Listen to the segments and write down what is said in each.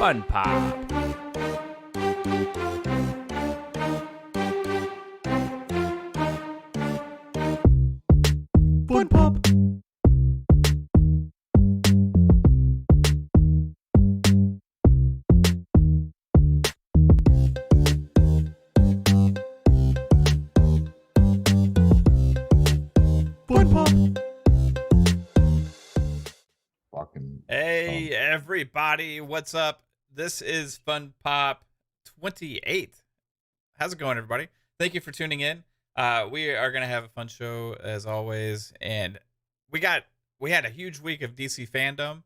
FUNPOP. FUNPOP. FUNPOP. Hey everybody, what's up? This is FUNPOP 28. How's it going, everybody? Thank you for tuning in. We are gonna have a fun show as always, and we had a huge week of DC Fandome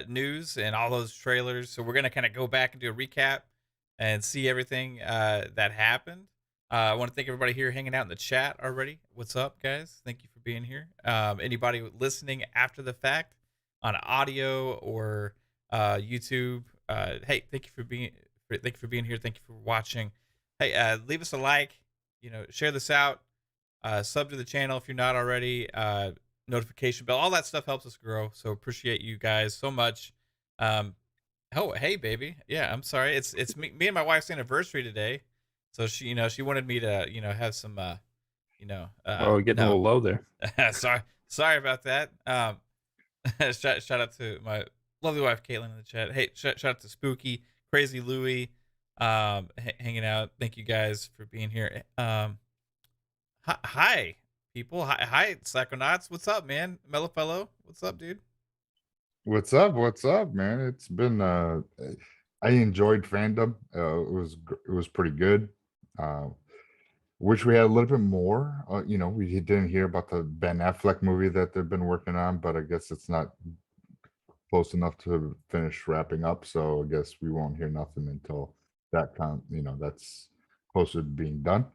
news and all those trailers. So we're gonna kind of go back and do a recap and see everything that happened. I want to thank everybody here hanging out in the chat already. What's up, guys? Thank you for being here. Anybody listening after the fact on audio or YouTube, hey, thank you for being here. Thank you for watching. Hey, leave us a like. Share this out. Sub to the channel if you're not already. Notification bell. All that stuff helps us grow. So appreciate you guys so much. Oh, hey, baby. Yeah, I'm sorry. It's me and my wife's anniversary today. So she wanted me to have some oh, getting a little low there. sorry about that. Shout out to my lovely wife Kaitlin in the chat. Hey, shout out to Spooky, Crazy Louie, hanging out. Thank you guys for being here. Hi people. Hi Psychonauts. What's up, man? Mellow fellow. What's up, dude? What's up, man? It's been I enjoyed fandom. It was pretty good. Wish we had a little bit more. We didn't hear about the Ben Affleck movie that they've been working on, but I guess it's not close enough to finish wrapping up. So I guess we won't hear nothing until that that's closer to being done.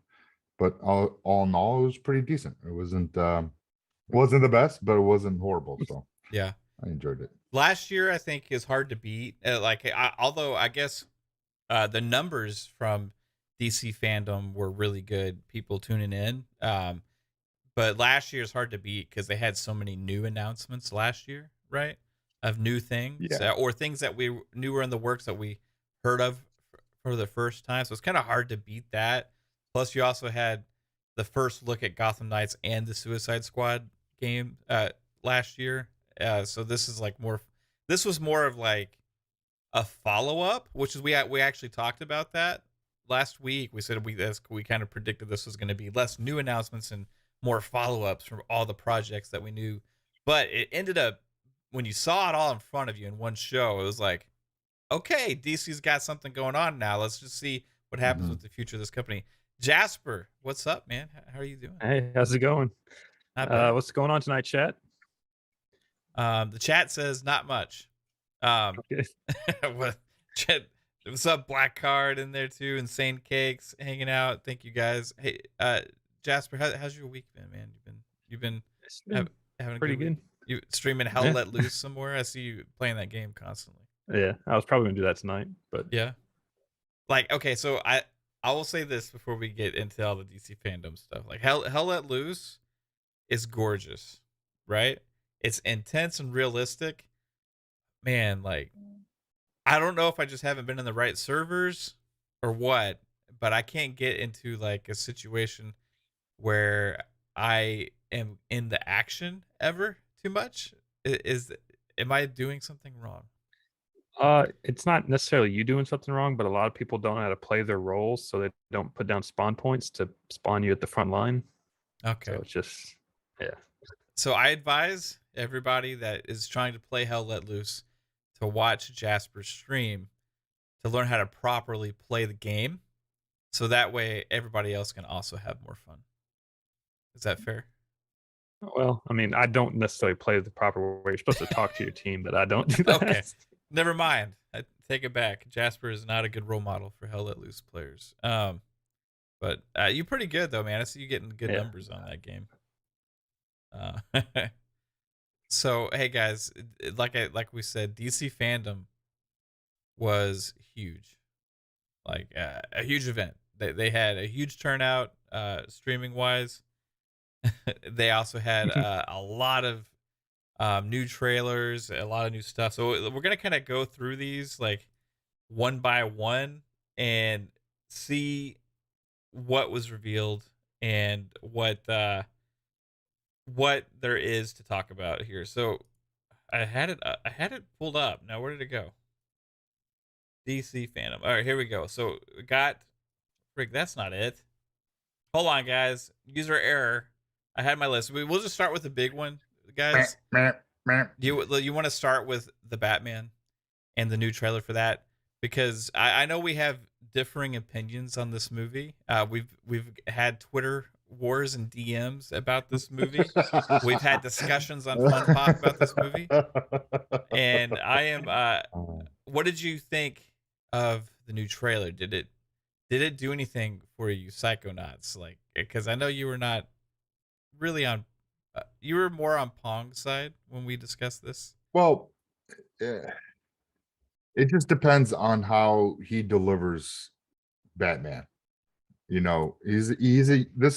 But all in all, it was pretty decent. It wasn't the best, but it wasn't horrible. So yeah, I enjoyed it. Last year, I think, is hard to beat. Although I guess the numbers from DC Fandome were really good, people tuning in. But last year is hard to beat because they had so many new announcements last year, right? Of new things, or things that we knew were in the works that we heard of for the first time. So it's kind of hard to beat that. Plus, you also had the first look at Gotham Knights and the Suicide Squad game last year. So this is this was more of like a follow-up, which is we actually talked about that last week. We said we kind of predicted this was going to be less new announcements and more follow-ups from all the projects that we knew. But it ended up, when you saw it all in front of you in one show, it was like, okay, DC's got something going on now. Let's just see what happens with the future of this company. Jasper, what's up, man? How are you doing? Hey, how's it going? What's going on tonight, chat? The chat says not much. Okay. What's up, Black Card in there too? InsaneCakes hanging out. Thank you guys. Hey, Jasper, how's your week been, man? You've been having a pretty good. You streaming Hell Let Loose somewhere? I see you playing that game constantly. Yeah, I was probably gonna do that tonight, but yeah. Okay, so I will say this before we get into all the DC Fandome stuff. Like Hell Let Loose is gorgeous, right? It's intense and realistic. Man, I don't know if I just haven't been in the right servers or what, but I can't get into a situation where I am in the action ever too much. Am I doing something wrong? It's not necessarily you doing something wrong, but a lot of people don't know how to play their roles, so they don't put down spawn points to spawn you at the front line. Okay. So it's just, yeah. So I advise everybody that is trying to play Hell Let Loose to watch Jasper's stream to learn how to properly play the game, so that way everybody else can also have more fun. Is that fair? Well, I mean, I don't necessarily play the proper way. You're supposed to talk to your team, but I don't do that. Okay. Never mind. I take it back. Jasper is not a good role model for Hell Let Loose players. But you're pretty good though, man. I see you getting good numbers on that game. So hey guys, like we said, DC Fandome was huge, a huge event. They had a huge turnout, streaming wise. They also had a lot of new trailers, a lot of new stuff. So we're gonna kind of go through these like one by one and see what was revealed and what there is to talk about here. So I had it pulled up. Now where did it go? DC Fandome. All right, here we go. So we got Rick. That's not it. Hold on, guys. User error. I had my list. We'll just start with the big one, guys. You want to start with the Batman and the new trailer for that, because I know we have differing opinions on this movie. We've had Twitter wars and DMs about this movie. We've had discussions on FunPop about this movie, and I am. What did you think of the new trailer? Did it do anything for you, Psychonauts? Like, because I know you were not really on. You were more on Pong's side when we discussed this. Well, it just depends on how he delivers Batman. You know, this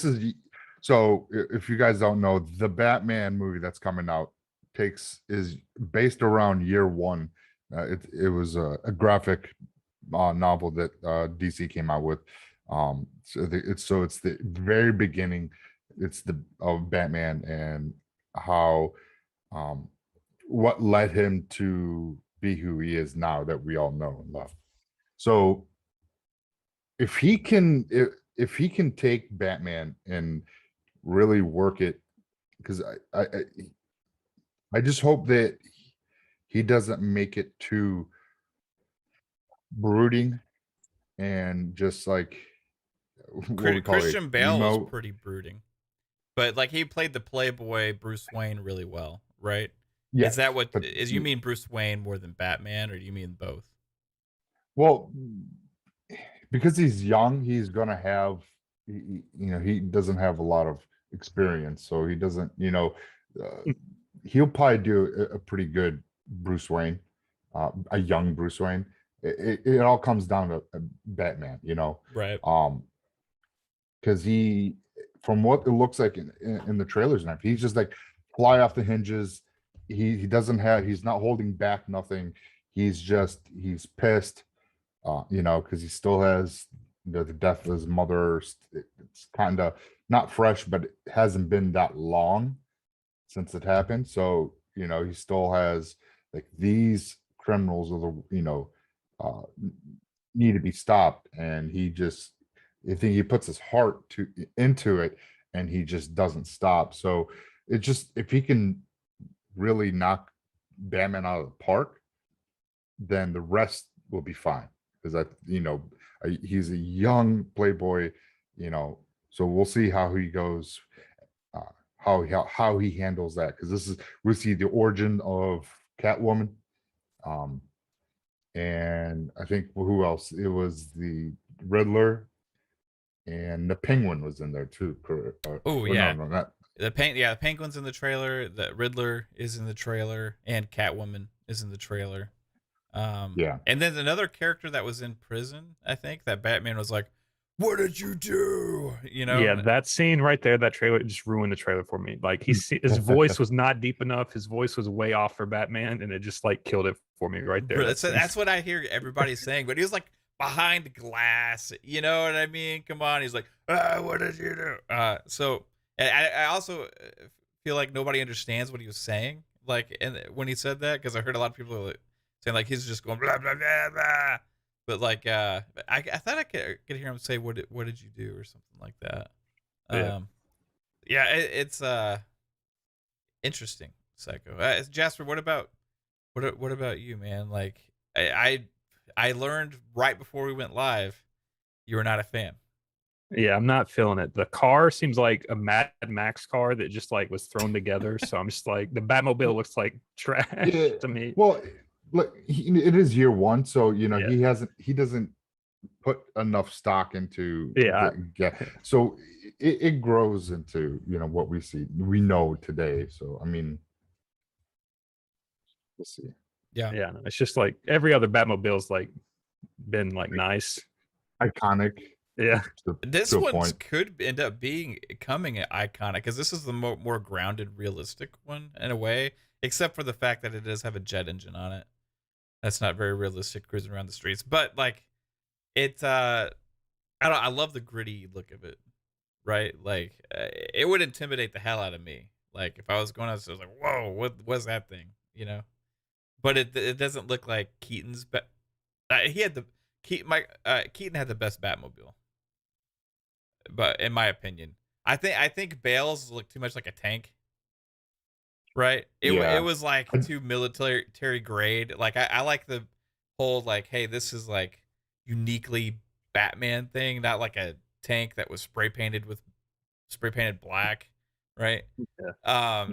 is so if you guys don't know, the Batman movie that's coming out is based around year one. It was a graphic novel that DC came out with. It's the very beginning. It's of Batman and how what led him to be who he is now that we all know and love. So if he can take Batman and really work it, because I just hope that he doesn't make it too brooding and just like Christian Bale was pretty brooding, but like he played the Playboy Bruce Wayne really well, right? Yeah. Is that what is? You mean Bruce Wayne more than Batman, or do you mean both? Well, because he's young, he's gonna have, he doesn't have a lot of experience, so he doesn't, he'll probably do a pretty good Bruce Wayne, a young Bruce Wayne. It all comes down to Batman, right? Because he, from what it looks like in the trailers now, he's just like fly off the hinges. He's not holding back nothing. He's pissed, because he still has the death of his mother. It's kind of not fresh, but it hasn't been that long since it happened. So, he still has like these criminals need to be stopped. And I think he puts his heart into it and he just doesn't stop. So if he can really knock Batman out of the park, then the rest will be fine. Because he's a young playboy, so we'll see how he goes, how he handles that. Because we see the origin of Catwoman, and I think who else? It was the Riddler, and the Penguin was in there too. Oh yeah, no, not the Penguin's in the trailer. The Riddler is in the trailer, and Catwoman is in the trailer. Yeah. And then another character that was in prison, I think, that Batman was like, "What did you do?" Yeah, that scene right there, that trailer just ruined the trailer for me. Like his voice was not deep enough. His voice was way off for Batman, and it just like killed it for me right there. That's what I hear everybody saying. But he was like behind glass, you know what I mean? Come on, he's like, "What did you do?" So I also feel like nobody understands what he was saying. Like, and when he said that, because I heard a lot of people saying like he's just going blah blah blah blah, but like I thought I could hear him say what did you do or something like that. It's interesting, Psycho. Jasper, what about you, man? Like I learned right before we went live you were not a fan. Yeah, I'm not feeling it. The car seems like a Mad Max car that just like was thrown together. So I'm just like, the Batmobile looks like trash to me. Well, look, it is year one, so he doesn't put enough stock into so it grows into what we know today. So I mean, we'll see. Yeah, it's just like every other Batmobile's like been like nice, iconic. Yeah. This to a one point. could end up becoming iconic because this is the more grounded, realistic one in a way, except for the fact that it does have a jet engine on it. That's not very realistic cruising around the streets, but like it. I love the gritty look of it, right? Like it would intimidate the hell out of me. Like if I was going out, I was like, whoa, what was that thing? You know. But it doesn't look like Keaton's. He had the Keaton had the best Batmobile. But in my opinion, I think Bale's looked too much like a tank. Right? It was like too military grade. Like I like the whole like, hey, this is like uniquely Batman thing, not like a tank that was spray painted black, right? Yeah.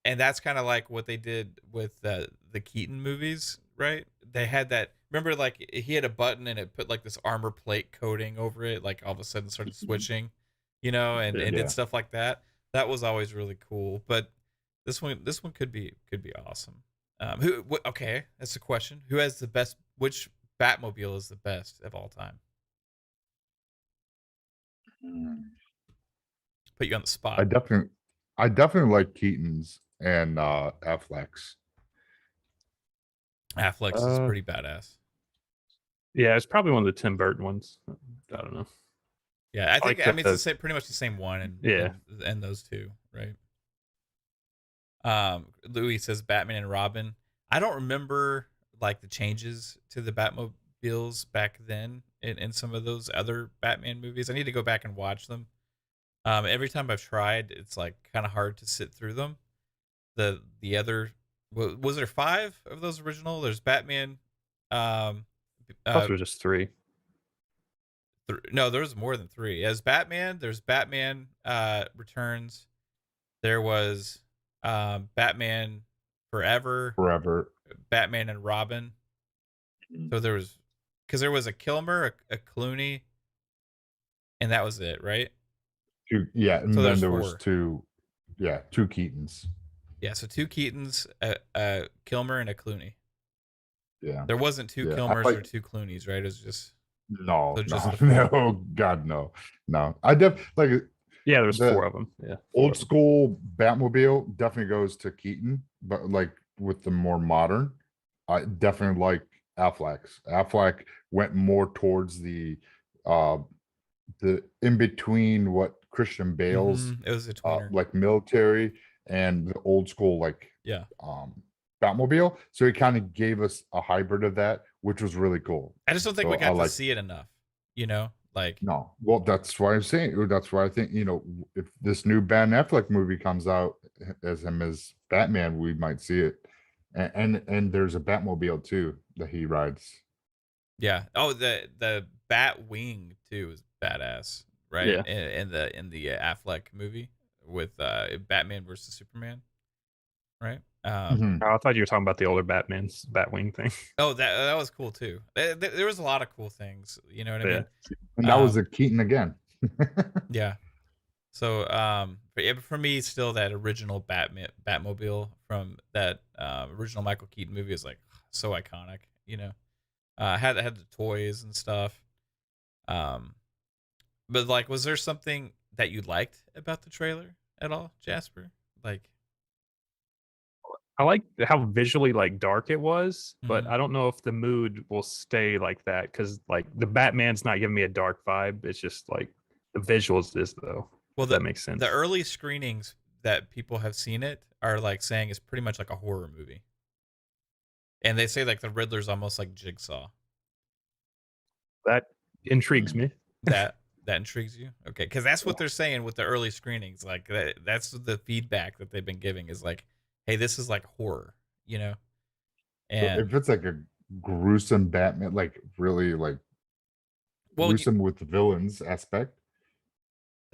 And that's kind of like what they did with the Keaton movies, right? They had that. Remember, like he had a button and it put like this armor plate coating over it. Like all of a sudden started switching, and did stuff like that. That was always really cool. But this one could be awesome. Okay, that's the question. Who has the best? Which Batmobile is the best of all time? Put you on the spot. I definitely like Keaton's and Affleck's. Affleck's is pretty badass. Yeah, it's probably one of the Tim Burton ones. I don't know. Yeah, I think it's pretty much the same one, and those two, right? Louis says Batman and Robin. I don't remember like the changes to the Batmobiles back then in some of those other Batman movies. I need to go back and watch them. Every time I've tried, it's like kind of hard to sit through them. The other, was there 5 of those original? There's Batman. Those were just 3. No, there's more than 3. As Batman, there's Batman Returns. There was Batman Forever, Batman and Robin. So there was, because there was a Kilmer, a Clooney, and that was it, right? And so then there was 2 Keatons. Yeah, so 2 Keatons, a Kilmer, and a Clooney. Yeah, there wasn't 2 Kilmers or 2 Clooneys, right? It was just no. God, no. I like. Yeah, there's 4 of them. Yeah, old school Batmobile definitely goes to Keaton, but like with the more modern, I definitely like Affleck's. Affleck went more towards the in between what Christian Bale's it was a tweener. like military and the old school Batmobile. So he kind of gave us a hybrid of that, which was really cool. I just don't think we got to see it enough. Like no. Well, that's why I'm saying. That's why I think if this new Ben Affleck movie comes out as him as Batman, we might see it. And there's a Batmobile too that he rides. Yeah. Oh, the Bat Wing too is badass, right? Yeah. In the Affleck movie with Batman versus Superman, right? I thought you were talking about the older Batman's Batwing thing. Oh, that was cool too. There was a lot of cool things. You know what I mean? And that was a Keaton again. Yeah. So for me, still that original Batmobile from that original Michael Keaton movie is like so iconic. Had the toys and stuff. But like, was there something that you liked about the trailer at all, Jasper? Like, I like how visually like dark it was, but I don't know if the mood will stay like that because like the Batman's not giving me a dark vibe. It's just like the visuals is though. Well, that makes sense. The early screenings that people have seen it are like saying it's pretty much like a horror movie, and they say like the Riddler's almost like Jigsaw. That intrigues me. That intrigues you? Okay, because that's what they're saying with the early screenings. Like that's the feedback that they've been giving is like, hey, this is like horror, And so if it's like a gruesome Batman, like really like gruesome with the villains aspect.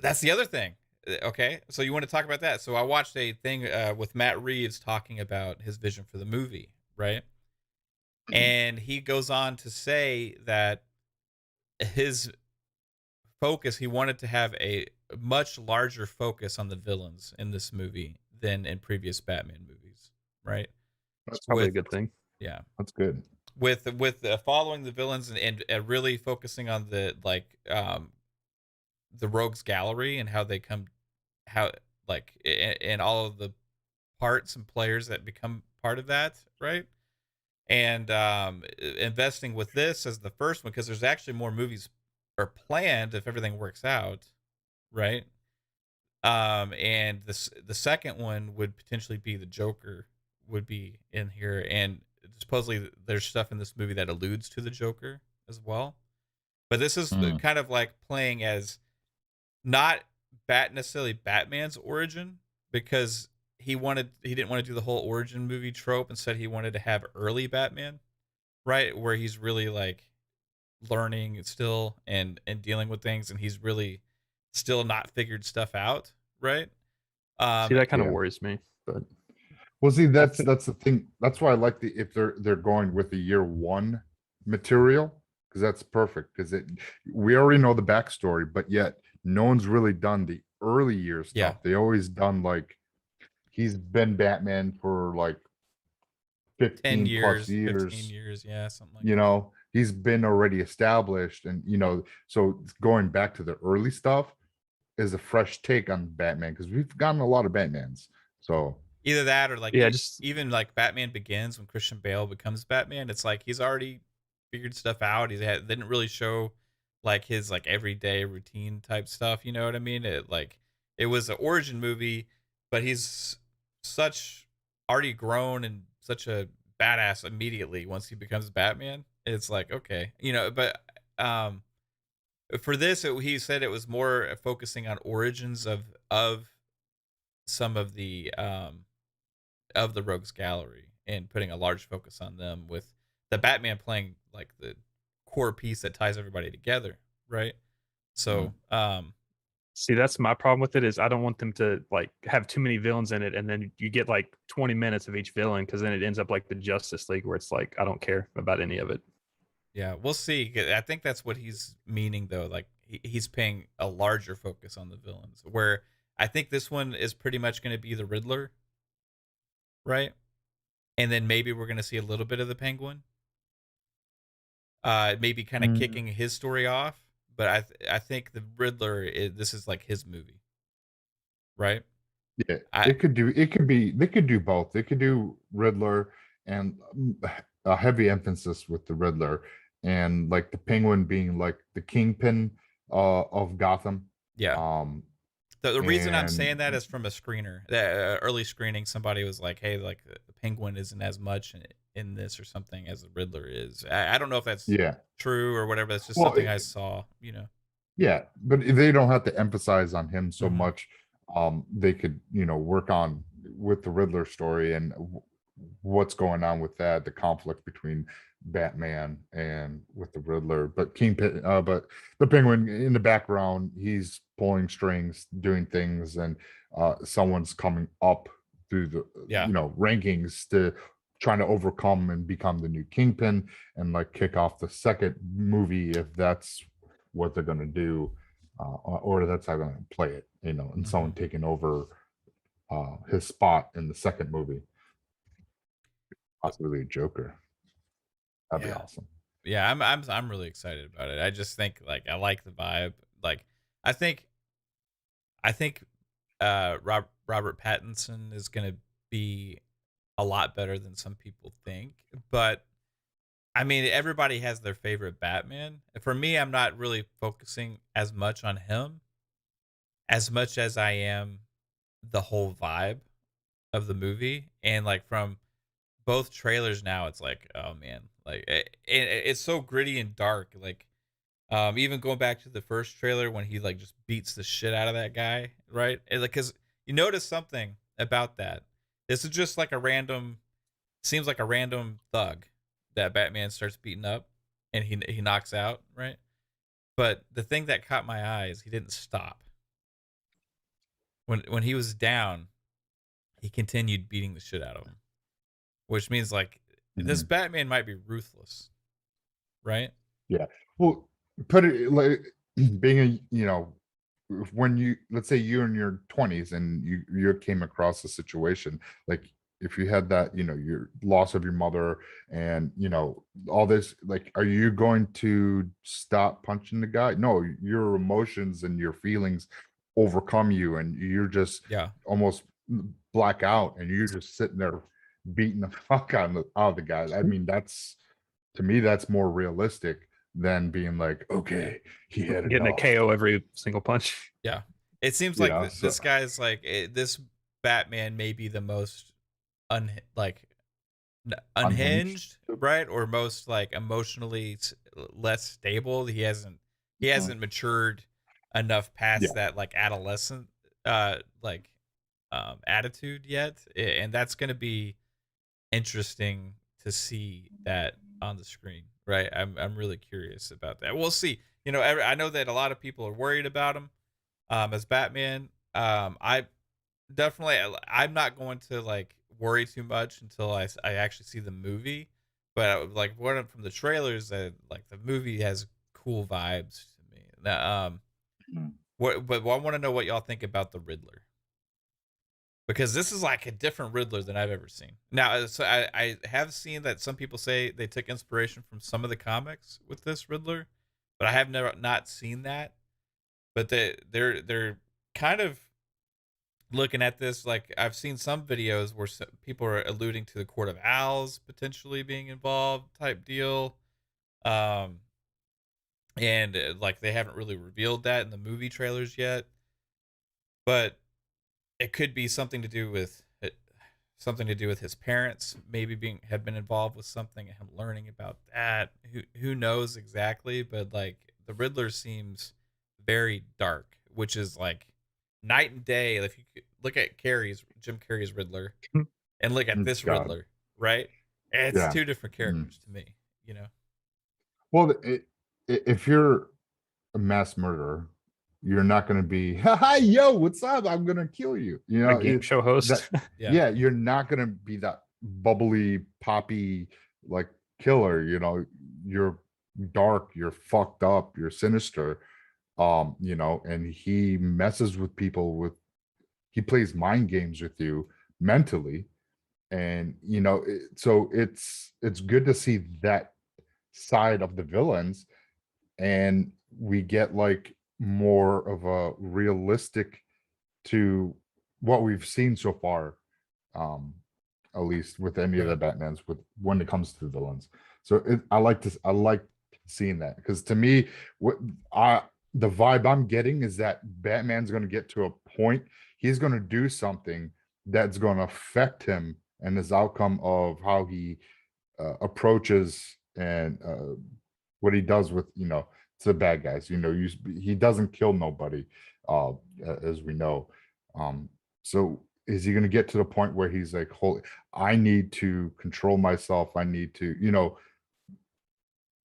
That's the other thing. Okay, so you want to talk about that? So I watched a thing with Matt Reeves talking about his vision for the movie, right? And he goes on to say that his focus, he wanted to have a much larger focus on the villains in this movie than in previous Batman movies, right? That's probably a good thing. Yeah, that's good. With following the villains and really focusing on the the Rogues Gallery and how they come, how like and all of the parts and players that become part of that, right? And investing with this as the first one, because there's actually more movies are planned if everything works out, right? And the second one would potentially be the Joker would be in here, and supposedly there's stuff in this movie that alludes to the Joker as well. But this is kind of like playing as not necessarily Batman's origin, because he didn't want to do the whole origin movie trope. Instead, he wanted to have early Batman, right, where he's really like learning still and dealing with things, and he's really still not figured stuff out, right? See, that kind of worries me, but well, see, that's the thing. That's why I like if they're going with the year one material, because that's perfect. Because we already know the backstory, but yet no one's really done the early year stuff. Yeah. They always done like he's been Batman for like 15 plus years, 15 years, yeah, something like you know, he's been already established, and you know, so going back to the early stuff is a fresh take on Batman, because we've gotten a lot of Batmans. So either that or like just even like Batman Begins, when Christian Bale becomes Batman, it's like he's already figured stuff out. Didn't really show like his like everyday routine type stuff, you know what I mean? It was an origin movie, but he's such already grown and such a badass immediately once he becomes Batman. It's like, okay, you know, but for this he said it was more focusing on origins of some of the Rogues Gallery, and putting a large focus on them, with the Batman playing like the core piece that ties everybody together, right? So see, that's my problem with it, is I don't want them to like have too many villains in it, and then you get like 20 minutes of each villain, because then it ends up like the Justice League, where it's like I don't care about any of it. Yeah, we'll see. I think that's what he's meaning, though. Like he's paying a larger focus on the villains, where I think this one is pretty much going to be the Riddler, right? And then maybe we're going to see a little bit of the Penguin. Maybe kind of kicking his story off, but I think the Riddler this is like his movie, right? Yeah, they could do both. They could do Riddler and a heavy emphasis with the Riddler, and like the Penguin being like the kingpin of Gotham. Yeah. The reason I'm saying that is from a screener. The early screening, somebody was like, "Hey, like the Penguin isn't as much in this or something as the Riddler is." I don't know if that's true or whatever. That's just something I saw, you know. Yeah, but they don't have to emphasize on him so much. They could, you know, work on with the Riddler story and what's going on with that, the conflict between Batman and with the Riddler. But Kingpin, but the Penguin in the background, he's pulling strings, doing things, and someone's coming up through the you know, rankings to trying to overcome and become the new Kingpin, and like kick off the second movie if that's what they're going to do, or that's how they're going to play it, you know, and someone taking over his spot in the second movie, possibly a Joker. That'd be awesome. Yeah, I'm really excited about it. I just think like I like the vibe. Like I think Robert Pattinson is going to be a lot better than some people think, but I mean, everybody has their favorite Batman. For me, I'm not really focusing as much on him as much as I am the whole vibe of the movie. And like from both trailers now, it's like, oh man, like it's so gritty and dark. Like even going back to the first trailer when he like just beats the shit out of that guy, right? Like, because you notice something about that. This is just like seems like a random thug that Batman starts beating up and he knocks out, right? But the thing that caught my eye is he didn't stop. When he was down, he continued beating the shit out of him, which means like this Batman might be ruthless, right? Yeah. Well, put it like being a, you know, when you, let's say you're in your 20s and you came across a situation like if you had that, you know, your loss of your mother and, you know, all this, like, are you going to stop punching the guy? No, your emotions and your feelings overcome you, and you're just almost black out, and you're just sitting there beating the fuck out of the guy. I mean, that's, to me, that's more realistic than being like, okay, he had getting enough. a KO every single punch. Yeah, it seems like this guy's like this Batman may be the most unhinged, right? Or most like emotionally less stable. He hasn't matured enough past that like adolescent attitude yet, and that's going to be interesting to see that on the screen, right? I'm really curious about that. We'll see. You know, I know that a lot of people are worried about him as Batman. I'm not going to like worry too much until I actually see the movie. But like from the trailers, that like the movie has cool vibes to me. Now, but I want to know what y'all think about the Riddler, because this is like a different Riddler than I've ever seen. Now, so I have seen that some people say they took inspiration from some of the comics with this Riddler, but I have not seen that. But they're kind of looking at this, like I've seen some videos where people are alluding to the Court of Owls potentially being involved type deal. And like they haven't really revealed that in the movie trailers yet, but it could be something to do with his parents maybe have been involved with something, and him learning about that. Who knows exactly, but like the Riddler seems very dark, which is like night and day. If you look at Jim Carrey's Riddler and look at this Riddler, right? It's two different characters to me, you know? Well, if you're a mass murderer, you're not going to be, hi, yo, what's up? I'm going to kill you. You know, a game show host. You're not going to be that bubbly, poppy, like killer. You know, you're dark, you're fucked up, you're sinister. You know, and he messes with people he plays mind games with you mentally. And, you know, so it's good to see that side of the villains, and we get like more of a realistic to what we've seen so far, at least with any of the Batmans, with when it comes to the villains. So I like seeing that, because to me, the vibe I'm getting is that Batman's going to get to a point, he's going to do something that's going to affect him and his outcome of how he approaches and what he does with, you know, to the bad guys. You know, he doesn't kill nobody, as we know. So is he going to get to the point where he's like, holy, I need to control myself, I need to, you know,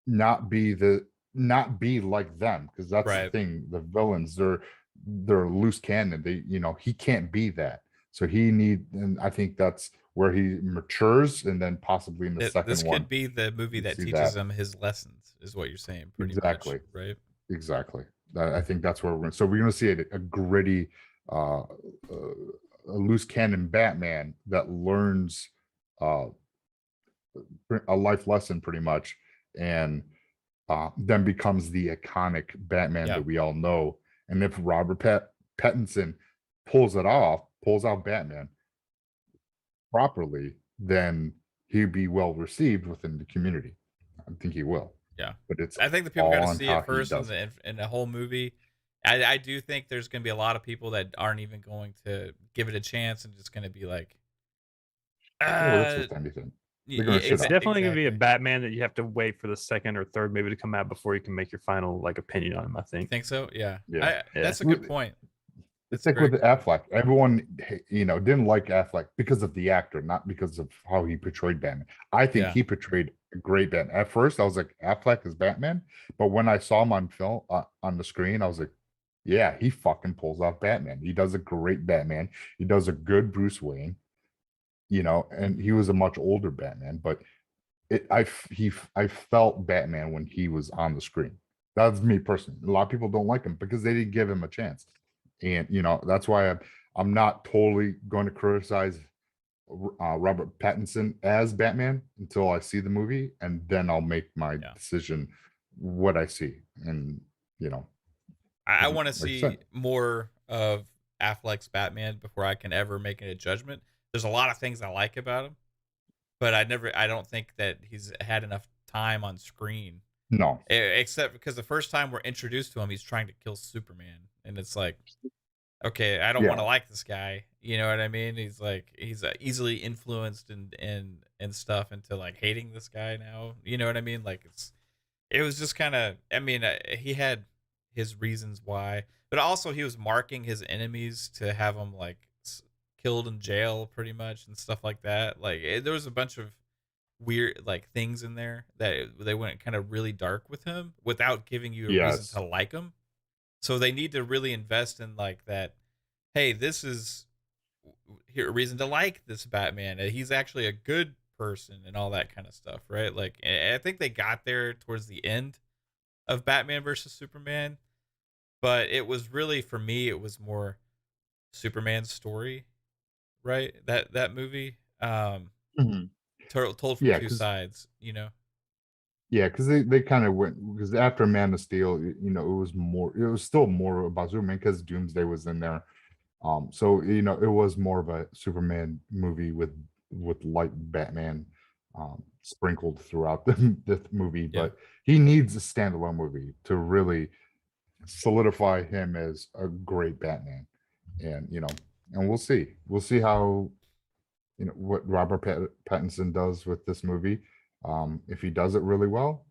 not be like them, because that's the thing. The villains, they're loose cannon. They, you know, he can't be that. So and I think that's where he matures, and then possibly in the second one. This could be the movie that teaches him his lessons, is what you're saying, pretty much, right? Exactly. I think that's where we're going. So we're going to see a gritty, a loose cannon Batman that learns a life lesson, pretty much, and then becomes the iconic Batman that we all know. And if Robert Pattinson pulls out Batman properly, then he'd be well received within the community. I think he will. Yeah, but I think the people got to see it first in the whole movie. I do think there's going to be a lot of people that aren't even going to give it a chance and just going to be like, that's with anything. It's definitely going to be a Batman that you have to wait for the second or third maybe to come out before you can make your final like opinion on him, I think. Think so? Yeah. That's a good point. It's like with Affleck. Everyone, you know, didn't like Affleck because of the actor, not because of how he portrayed Batman. I think he portrayed a great Batman. At first, I was like, Affleck is Batman. But when I saw him on film, on the screen, I was like, yeah, he fucking pulls off Batman. He does a great Batman. He does a good Bruce Wayne, you know, and he was a much older Batman. But I felt Batman when he was on the screen. That's me personally. A lot of people don't like him because they didn't give him a chance. And, you know, that's why I'm not totally going to criticize Robert Pattinson as Batman until I see the movie, and then I'll make my decision what I see. And I want to like I see said, more of Affleck's Batman before I can ever make a judgment. There's a lot of things I like about him, but I don't think that he's had enough time on screen. no, Except because the first time we're introduced to him, he's trying to kill Superman, and it's like, okay, I don't want to like this guy. You know what I mean? He's easily influenced and stuff into like hating this guy now. You know what I mean? Like it was just kind of. I mean, he had his reasons why, but also he was marking his enemies to have them like killed in jail, pretty much, and stuff like that. Like there was a bunch of weird like things in there that they went kind of really dark with him without giving you a reason to like him. So they need to really invest in like that. Hey, this is here a reason to like this Batman. He's actually a good person and all that kind of stuff, right? Like I think they got there towards the end of Batman versus Superman, but it was really, for me, it was more Superman's story, right? That movie, told from two sides, Yeah, because they kind of went, because after Man of Steel, it was still more about Superman because Doomsday was in there. So it was more of a Superman movie with light Batman sprinkled throughout the movie, but he needs a standalone movie to really solidify him as a great Batman. And and we'll see how what Robert Pattinson does with this movie. If he does it really well,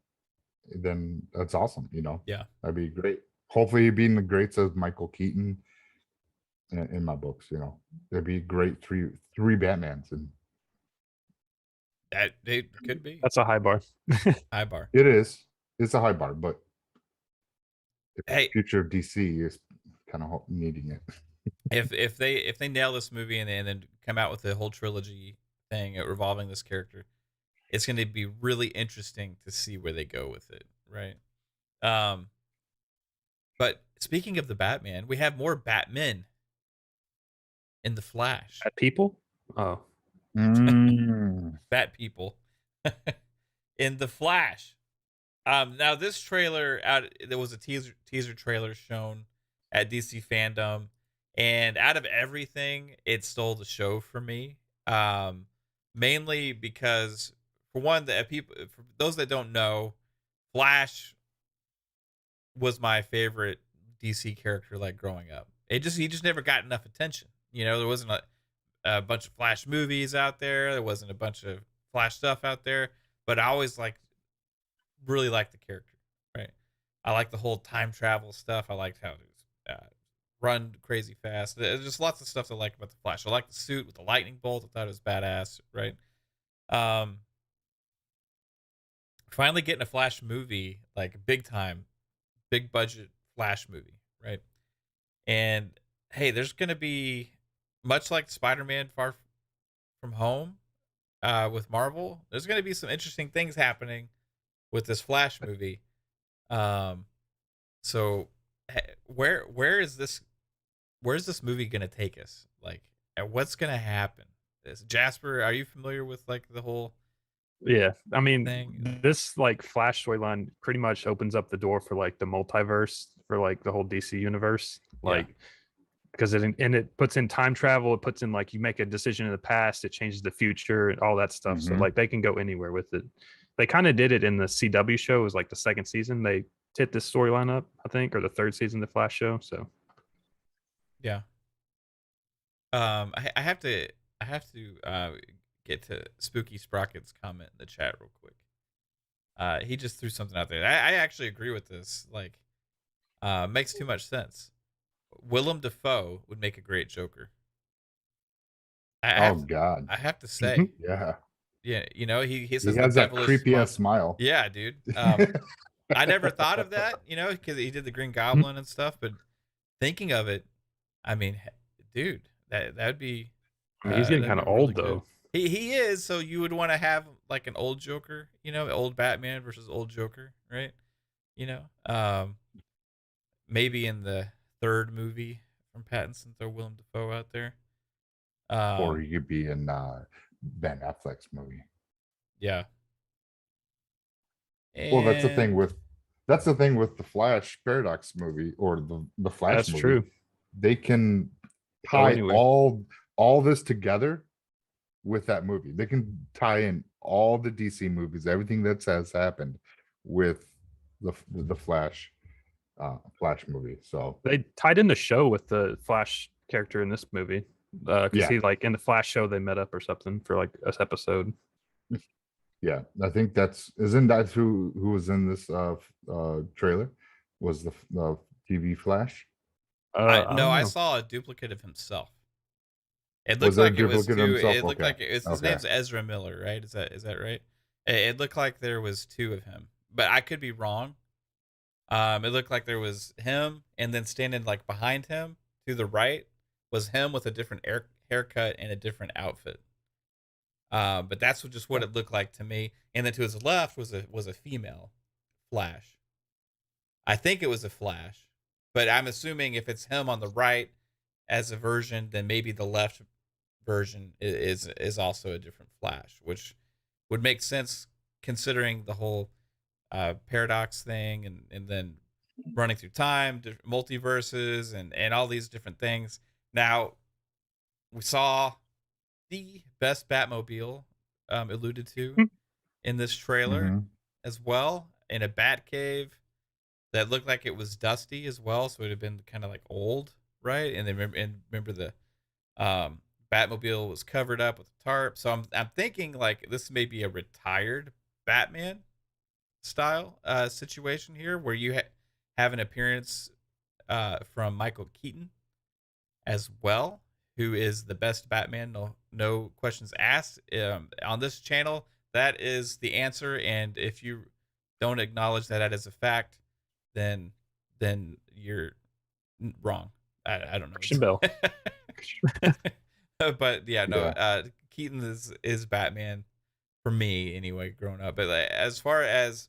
then that's awesome. That'd be great. Hopefully he'd be in the greats as Michael Keaton in my books. There'd be great three Batmans, and that it could be. That's a high bar. High bar. It is. It's a high bar, but hey, future of DC is kind of needing it. if they nail this movie and then come out with a whole trilogy thing revolving this character, it's going to be really interesting to see where they go with it, right? But speaking of the Batman, we have more Batmen in the Flash. Bat people? Oh. Bat people in the Flash. Now this trailer there was a teaser trailer shown at DC Fandome, and out of everything, it stole the show for me. Mainly because, for one, for those that don't know, Flash was my favorite DC character like growing up. He just never got enough attention. There wasn't a bunch of Flash movies out there. There wasn't a bunch of Flash stuff out there, but I always really liked the character, right? I liked the whole time travel stuff. I liked how it was run crazy fast. There's just lots of stuff I like about the Flash. I like the suit with the lightning bolt. I thought it was badass, right? Finally getting a Flash movie, like big time, big budget Flash movie, right? And hey, there's gonna be, much like Spider-Man Far From Home with Marvel, there's gonna be some interesting things happening with this Flash movie. So where's this movie gonna take us? Like, what's gonna happen? Jasper, are you familiar with like the whole Yeah, I mean, thing? this like Flash storyline pretty much opens up the door for like the multiverse for like the whole DC universe, like because it puts in time travel, it puts in like you make a decision in the past, it changes the future, and all that stuff. So like they can go anywhere with it. They kind of did it in the CW show. It was like the second season they hit this storyline up, I think, or the third season of the Flash show. So yeah. I have to get to Spooky Sprocket's comment in the chat real quick. He just threw something out there. I actually agree with this. Like, makes too much sense. Willem Dafoe would make a great Joker. God. I have to say. Yeah. Yeah, he He says has that creepy ass smile. Yeah, dude. I never thought of that, because he did the Green Goblin and stuff, but thinking of it, I mean, dude, that'd be. He's getting kind of old though. He is, so you would want to have like an old Joker, old Batman versus old Joker, right? Maybe in the third movie from Pattinson, throw Willem Dafoe out there. Or he could be in Ben Affleck's movie. Yeah. Well, that's the thing And with the Flash Paradox movie or the Flash That's movie. true. They can Go tie anywhere. all this together with that movie. They can tie in all the DC movies, everything that has happened with the Flash movie. So They tied in the show with the Flash character in this movie. Because Yeah. he like in the Flash show they met up or something for like this episode. yeah, I think isn't that who was in this trailer? Was the TV Flash? I no, don't I know. saw a duplicate of himself. It Was looked there a like it was duplicate of two. himself? It looked Okay. like his Okay. name's Ezra Miller, right? Is that right? It looked like there was two of him, but I could be wrong. It looked like there was him, and then standing like behind him to the right was him with a different haircut and a different outfit. But that's just what it looked like to me. And then to his left was a female Flash. I think it was a Flash, but I'm assuming if it's him on the right as a version, then maybe the left version is also a different Flash, which would make sense considering the whole paradox thing and then running through time, multiverses, and all these different things. Now, we saw the best Batmobile alluded to in this trailer Mhm. as well, in a Bat cave that looked like it was dusty as well, so it had been kind of like old, right? And then remember the Batmobile was covered up with a tarp. So I'm thinking like this may be a retired Batman style situation here, where you have an appearance from Michael Keaton as well, who is the best Batman, no questions asked. On this channel, that is the answer, and if you don't acknowledge that as a fact, then you're wrong. I don't know. Christian Bale. But yeah, no. Yeah. Keaton is Batman for me anyway, growing up. But as far as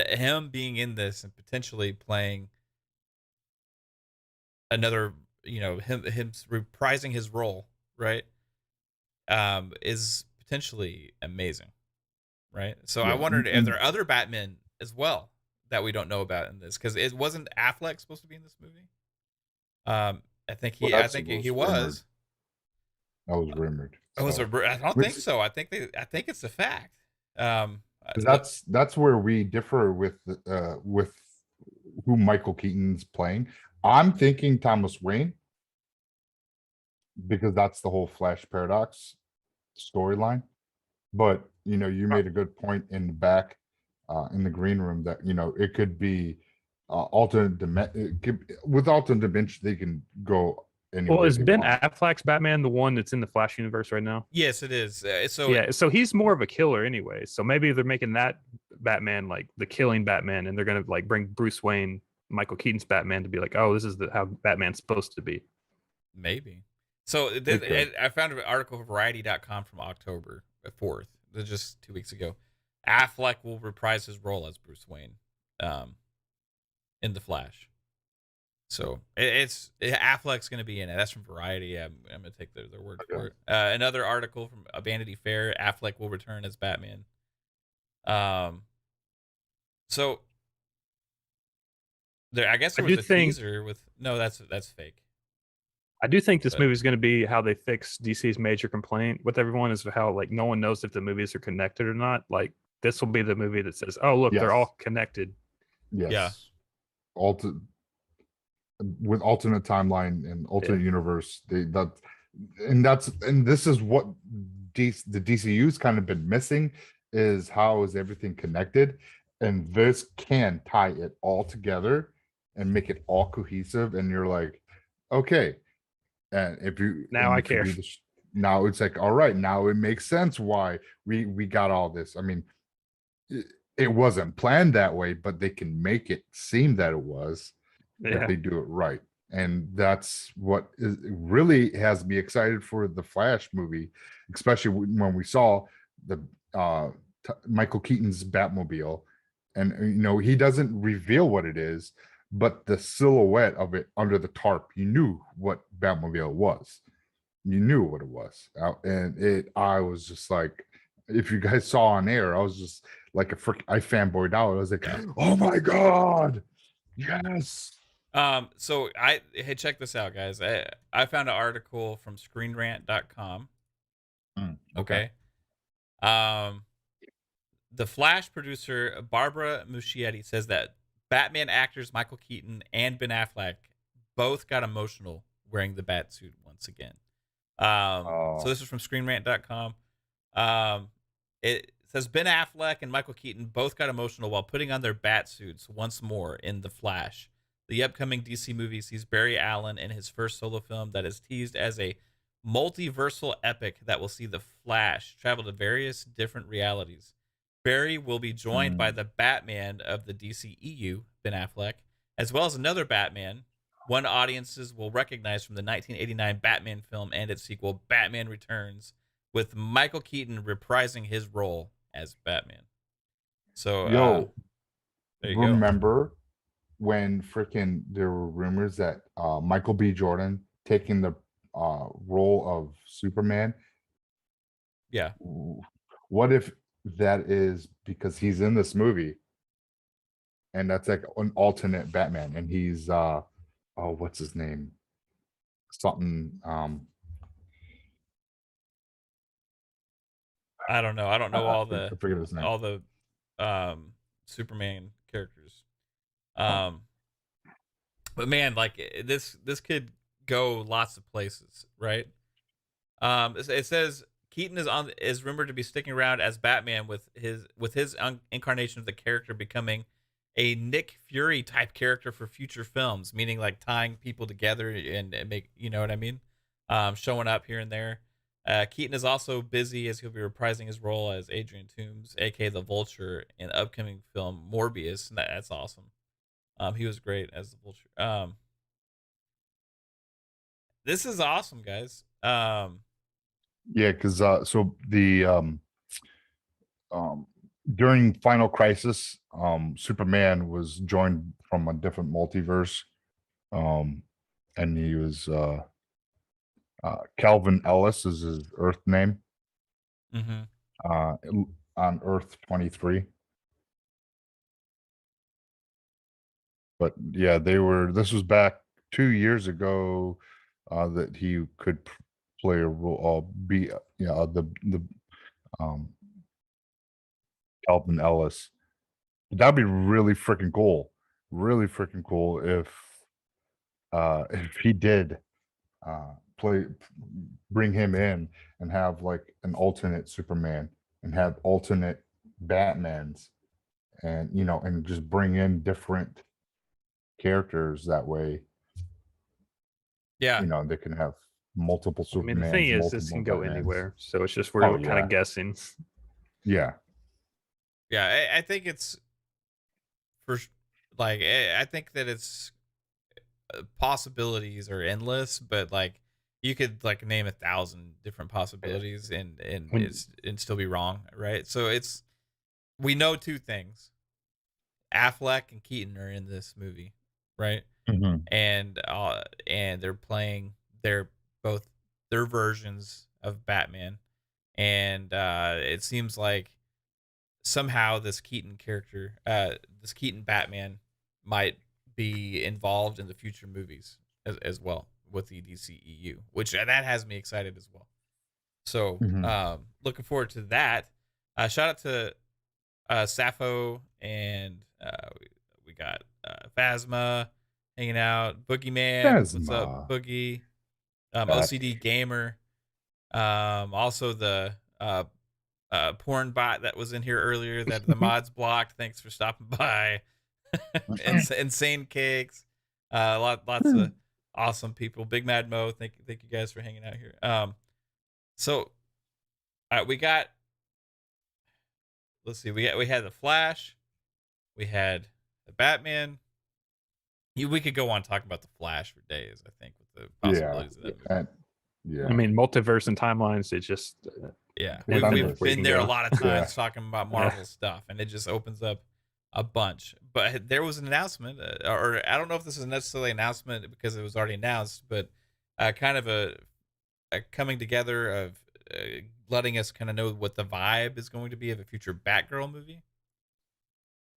him being in this and potentially playing another, him reprising his role, right, is potentially amazing, right? So I Yeah, wondered if and- there are other Batmen as well that we don't know about in this, because it wasn't Affleck supposed to be in this movie. I think he Well, I think he was. That was rumored. I so- don't think so. I think it's a fact. 'Cause that's where we differ with who Michael Keaton's playing. I'm thinking Thomas Wayne because that's the whole Flash Paradox storyline. But you made a good point in the back, in the green room, that it could be alternate dimension. With alternate dimension, they can go anywhere. Well, is they Ben want. Affleck's Batman the one that's in the Flash universe right now? yes, it is. So he's more of a killer anyway. So maybe they're making that Batman like the killing Batman, and they're gonna like bring Bruce Wayne, Michael Keaton's Batman, to be like, oh, this is how Batman's supposed to be. maybe. So I found an article from Variety.com from October 4th, just 2 weeks ago. Affleck will reprise his role as Bruce Wayne in The Flash. So Affleck's going to be in it. That's from Variety. I'm going to take their word for it. Another article from Vanity Fair: Affleck will return as Batman. So there, I guess there was a teaser with that's fake. I do think this movie is going to be how they fix DC's major complaint with everyone, is how like no one knows if the movies are connected or not. Like this will be the movie that says, "Oh, look, they're all connected." Yes. Yeah. With alternate timeline and alternate universe, and this is what the DCU's kind of been missing, is how is everything connected, and this can tie it all together and make it all cohesive, and you're like, okay, and I care. Now it's like, all right, now it makes sense why we got all this. I mean, it wasn't planned that way, but they can make it seem that it was. If they do it right. And that's what really has me excited for the Flash movie, especially when we saw the Michael Keaton's Batmobile, and he doesn't reveal what it is, but the silhouette of it under the tarp, you knew what Batmobile was. You knew what it was. I was just like, if you guys saw on air, I was just like I fanboyed out. I was like, oh my God. Yes. So hey, check this out, guys. I found an article from ScreenRant.com. Okay. The Flash producer Barbara Muschietti says that Batman actors Michael Keaton and Ben Affleck both got emotional wearing the bat suit once again. So this is from ScreenRant.com. It says Ben Affleck and Michael Keaton both got emotional while putting on their bat suits once more in The Flash. The upcoming DC movie sees Barry Allen in his first solo film that is teased as a multiversal epic that will see the Flash travel to various different realities. Barry will be joined by the Batman of the DCEU, Ben Affleck, as well as another Batman, one audiences will recognize from the 1989 Batman film and its sequel, Batman Returns, with Michael Keaton reprising his role as Batman. So, there you remember when freaking there were rumors that Michael B. Jordan taking the role of Superman? Yeah. What if that is because he's in this movie and that's like an alternate Batman and he's what's his name? Something I don't know. I don't know all I forget his name. all the Superman characters. But man, like this could go lots of places, right? It says Keaton is rumored to be sticking around as Batman with his incarnation of the character becoming a Nick Fury type character for future films, meaning like tying people together and make, you know what I mean? Showing up here and there. Keaton is also busy as he'll be reprising his role as Adrian Toomes, aka the Vulture, in the upcoming film Morbius. That's awesome. He was great as the Vulture. This is awesome, guys. Yeah, because so the during Final Crisis, Superman was joined from a different multiverse, and he was Calvin Ellis is his Earth name. On Earth 23. But yeah, this was back 2 years ago that he could play a role, be the Calvin Ellis. That'd be really freaking cool. Really freaking cool if he did bring him in and have like an alternate Superman and have alternate Batmans and and just bring in different characters that way. Yeah. They can have multiple Supermans. I mean, the thing is, this can go anywhere, so it's just we're kind of guessing. Yeah. Yeah, I think it's I think that it's possibilities are endless, but like you could like name 1,000 different possibilities and still be wrong, right? So we know two things: Affleck and Keaton are in this movie, right? And they're playing both their versions of Batman, and it seems like somehow this Keaton character, this Keaton Batman, might be involved in the future movies as well with the DCEU, which that has me excited as well. So looking forward to that. Shout out to Sappho, and we got Phasma hanging out. Boogeyman, what's up, Boogie? OCD Gamer. Also the porn bot that was in here earlier that the mods blocked. Thanks for stopping by. InsaneCakes. Lots of awesome people. Big Mad Mo, thank you guys for hanging out here. So we got, let's see, we had the Flash, we had the Batman. We could go on talking about the Flash for days, I think, with the possibilities of that movie. Yeah. I mean, multiverse and timelines, it just we've been there a lot of times talking about Marvel stuff, and it just opens up a bunch. But there was an announcement, or I don't know if this is necessarily an announcement because it was already announced, but kind of a coming together of letting us kind of know what the vibe is going to be of a future Batgirl movie.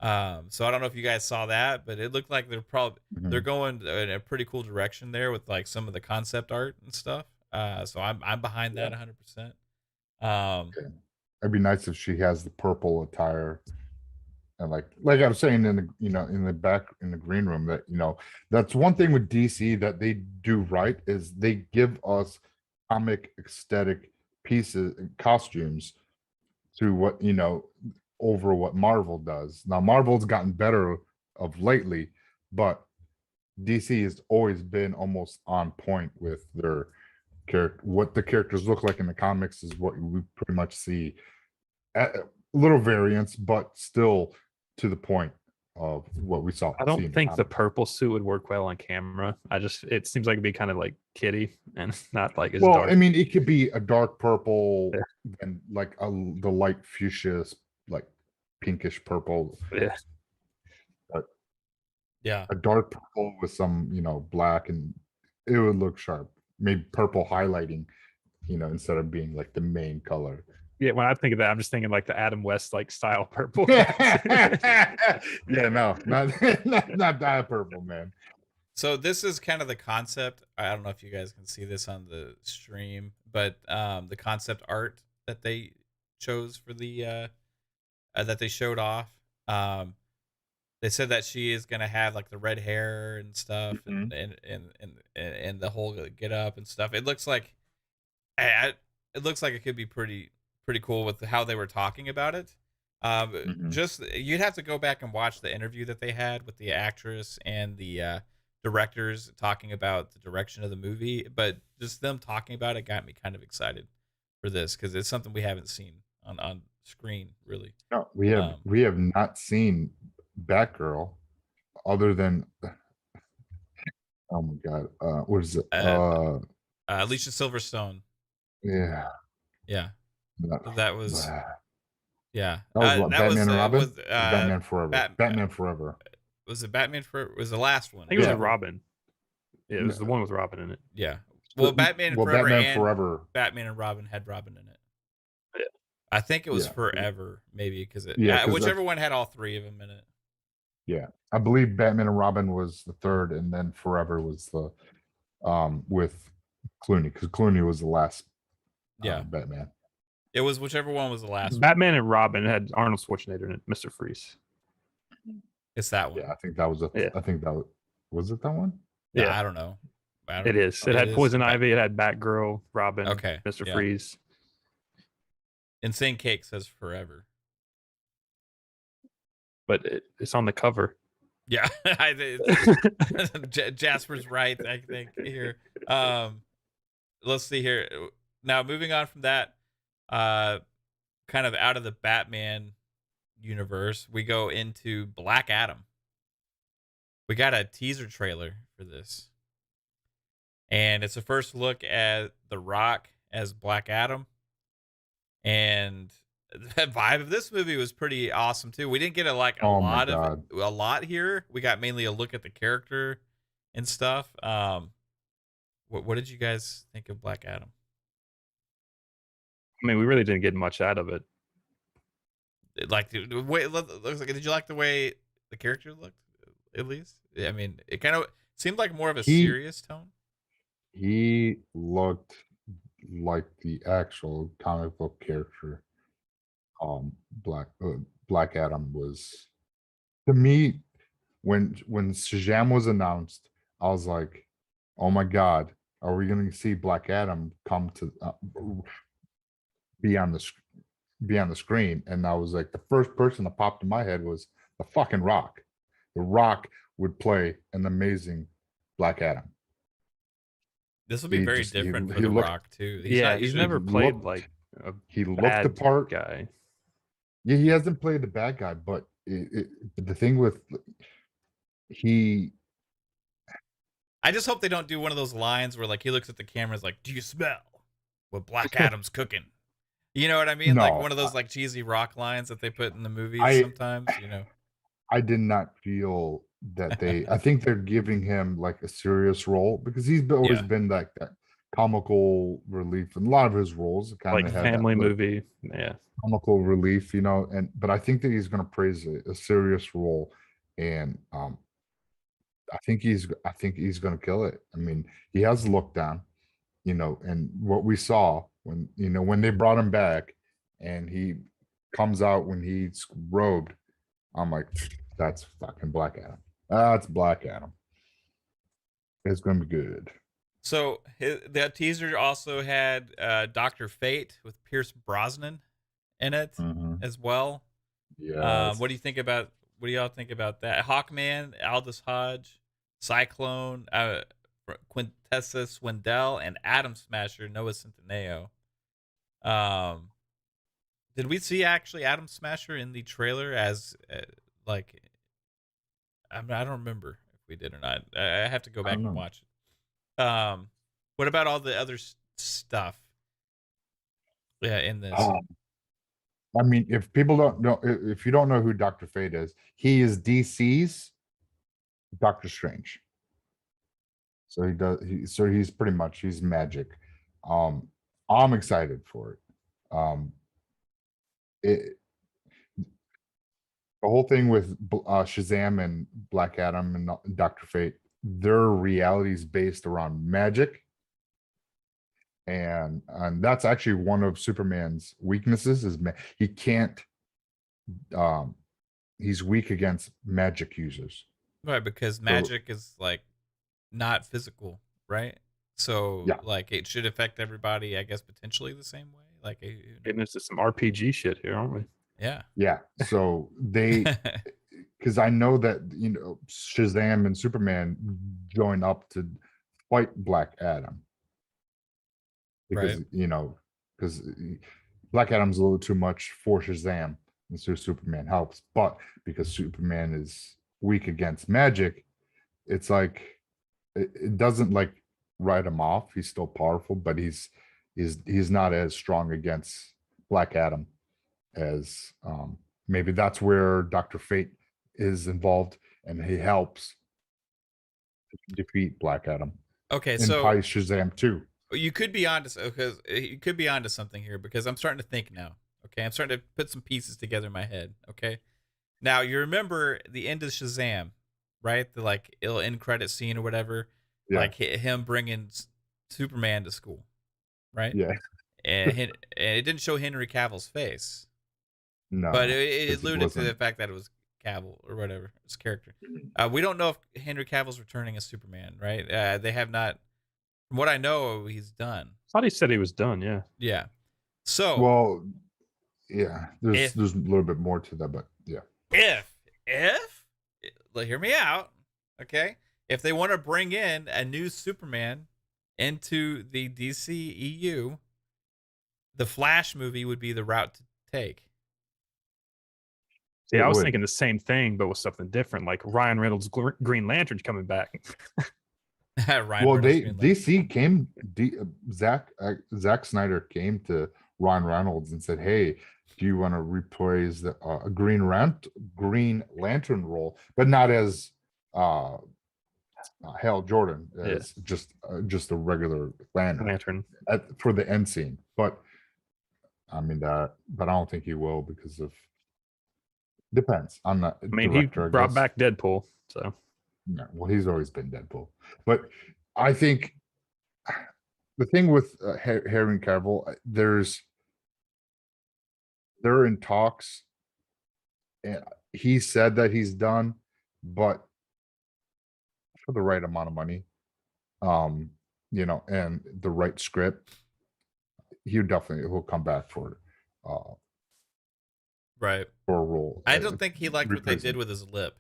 So I don't know if you guys saw that, but it looked like they're going in a pretty cool direction there with like some of the concept art and stuff. So I'm behind that 100%. It'd be nice if she has the purple attire, and like I was saying in the in the green room, that that's one thing with DC that they do right, is they give us comic aesthetic pieces and costumes to what over what Marvel does. Now Marvel's gotten better of lately, but DC has always been almost on point with their character. What the characters look like in the comics is what we pretty much see. A little variance, but still to the point of what we saw. I don't think the purple suit would work well on camera. It seems like it'd be kind of like kitty and not like as dark. I mean, it could be a dark purple and like the light fuchsia, like pinkish purple. Yeah. But yeah, a dark purple with some black, and it would look sharp. Maybe purple highlighting, instead of being like the main color. Yeah, when I think of that, I'm just thinking like the Adam West like style purple. Yeah, no, not that purple, man. So this is kind of the concept. I don't know if you guys can see this on the stream, but the concept art that they chose for the that they showed off. They said that she is gonna have like the red hair and stuff, and the whole get up and stuff. It looks like it could be pretty cool with how they were talking about it. Just you'd have to go back and watch the interview that they had with the actress and the directors talking about the direction of the movie, but just them talking about it got me kind of excited for this, because it's something we haven't seen on screen really. No, we have not seen Batgirl other than oh my god, what is it? Alicia Silverstone. Yeah. That was yeah. That was what, Batman and Robin? Batman Forever. Batman Forever. Was it Batman Forever? Was the last one? I think it was Robin. Yeah, it was the one with Robin in it. Yeah. Well, Batman Forever Forever. Batman and Robin had Robin in it. Yeah. I think it was Forever, maybe, because whichever one had all three of them in it. Yeah, I believe Batman and Robin was the third, and then Forever was the with Clooney, because Clooney was the last Batman. It was whichever one was the last Batman and Robin had Arnold Schwarzenegger in it, Mr. Freeze. It's that one. Yeah, I think that was I think that was it, that one? Yeah, I don't know. It is. It had Poison Ivy, it had Batgirl, Robin, Mr. Freeze. InsaneCakes says Forever. But it's on the cover. Yeah, Jasper's right, I think, here. Let's see here. Now, moving on from that, kind of out of the Batman universe, we go into Black Adam. We got a teaser trailer for this, and it's a first look at The Rock as Black Adam, and the vibe of this movie was pretty awesome too. We didn't get a lot here. We got mainly a look at the character and stuff. What did you guys think of Black Adam? I mean, we really didn't get much out of it. Like, did you like the way the character looked? At least, I mean, it kind of seemed like more of a serious tone. He looked like the actual comic book character. Black Adam was, to me, when Shazam was announced, I was like, oh my god, are we going to see Black Adam come to be on the screen? And I was like, the first person that popped in my head was the fucking Rock. The Rock would play an amazing Black Adam. This will be very different for The Rock too. He's never played like he looked the part guy. Yeah, he hasn't played the bad guy, but the thing with I just hope they don't do one of those lines where like he looks at the camera and is like, "Do you smell what Black Adam's cooking?" You know what I mean? No, like one of those like cheesy Rock lines that they put in the movies sometimes. You know. I did not feel that they. I think they're giving him like a serious role because he's always Yeah. been like that comical relief in a lot of his roles. Kind Like of had family that little movie. Yeah. comical relief, and but I think that he's going to praise a serious role, and I think he's going to kill it. I mean, he has looked down, and what we saw when they brought him back, and he comes out when he's robed. I'm like, that's fucking Black Adam. That's Black Adam. It's gonna be good. So that teaser also had Dr. Fate with Pierce Brosnan in it as well. Yes. What do y'all think about that? Hawkman, Aldous Hodge, Cyclone, Quintessa Swindell, and Atom Smasher, Noah Centineo. Did we see actually Atom Smasher in the trailer as like? I don't remember if we did or not. I have to go back and watch it. What about all the other stuff? Yeah, in this. I mean, if people don't know, if you don't know who Dr. Fate is, he is DC's Doctor Strange. So he's pretty much he's magic. I'm excited for it. It the whole thing with Shazam and Black Adam and Dr. Fate, their reality is based around magic. And that's actually one of Superman's weaknesses is he can't he's weak against magic users. Right, because magic is like not physical, right? So Yeah. like it should affect everybody, I guess, potentially the same way. Like Getting into some RPG shit here, aren't we? yeah. So they because I know that Shazam and Superman join up to fight Black Adam. Because because Black Adam's a little too much for Shazam, and so Superman helps. But because Superman is weak against magic, it's like it doesn't like write him off. He's still powerful, but he's not as strong against Black Adam as maybe that's where Dr. Fate is involved, and he helps defeat Black Adam. Okay, and so probably Shazam too. You could be onto something here because I'm starting to think now. Okay, I'm starting to put some pieces together in my head. Okay, now you remember the end of Shazam, right? The like end credit scene or whatever, like him bringing Superman to school, right? Yeah, and it didn't show Henry Cavill's face, no, but it alluded to the fact that it was Cavill or whatever his character. We don't know if Henry Cavill's returning as Superman, right? They have not. From what I know, he's done. I thought he said he was done. Yeah. Yeah. So. Well, yeah. There's a little bit more to that, but yeah. If hear me out, okay? If they want to bring in a new Superman into the DC EU, the Flash movie would be the route to take. Yeah, I was thinking the same thing, but with something different, like Ryan Reynolds' Green Lantern's coming back. DC came. Zack Snyder came to Ryan Reynolds and said, "Hey, do you want to reprise the Green Lantern role, but not as Hal Jordan, as just a regular lantern for the end scene?" But I mean but I don't think he will because of depends on the. I mean, he brought back Deadpool, so. No, well, he's always been Deadpool, but I think the thing with Henry Cavill, they're in talks, and he said that he's done, but for the right amount of money, and the right script, he'll come back for right for a role. I don't think he liked what they did with his lip.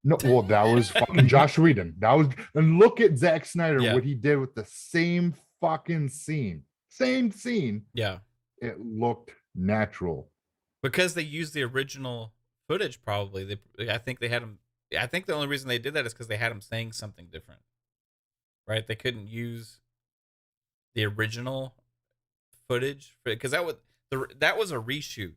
No, well, that was fucking Josh Whedon. And look at Zack Snyder, what he did with the same fucking scene. Same scene. Yeah. It looked natural. Because they used the original footage, probably. I think they had him. I think the only reason they did that is because they had him saying something different. Right? They couldn't use the original footage because that was a reshoot.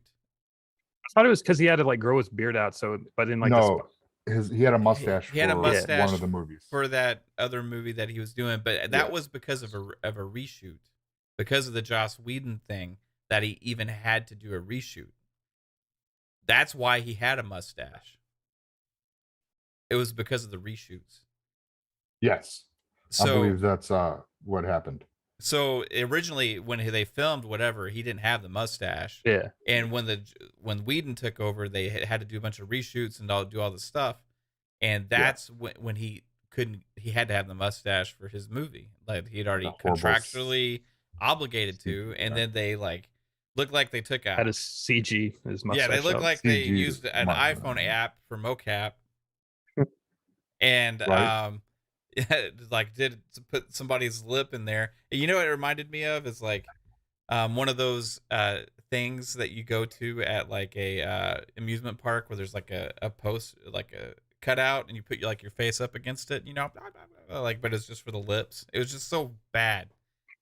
thought it was because he had to like grow his beard out. So, but in like no, he had a mustache. He had a for mustache one of the movies. for that other movie that he was doing, but that was because of a reshoot, because of the Joss Whedon thing, that he even had to do a reshoot. That's why he had a mustache. It was because of the reshoots. Yes, So, I believe that's what happened. So originally, when they filmed whatever, he didn't have the mustache. Yeah. And when Whedon took over, they had to do a bunch of reshoots and do all this stuff. And that's when he couldn't. He had to have the mustache for his movie, like he'd already contractually obligated to. And then they like looked like they took out had a CG his mustache. Yeah, they looked like they used an iPhone app for mocap. And like did put somebody's lip in there. You know what it reminded me of is like one of those things that you go to at like a amusement park where there's like a post, like a cutout, and you put like your face up against it, you know, like, but it's just for the lips. It was just so bad.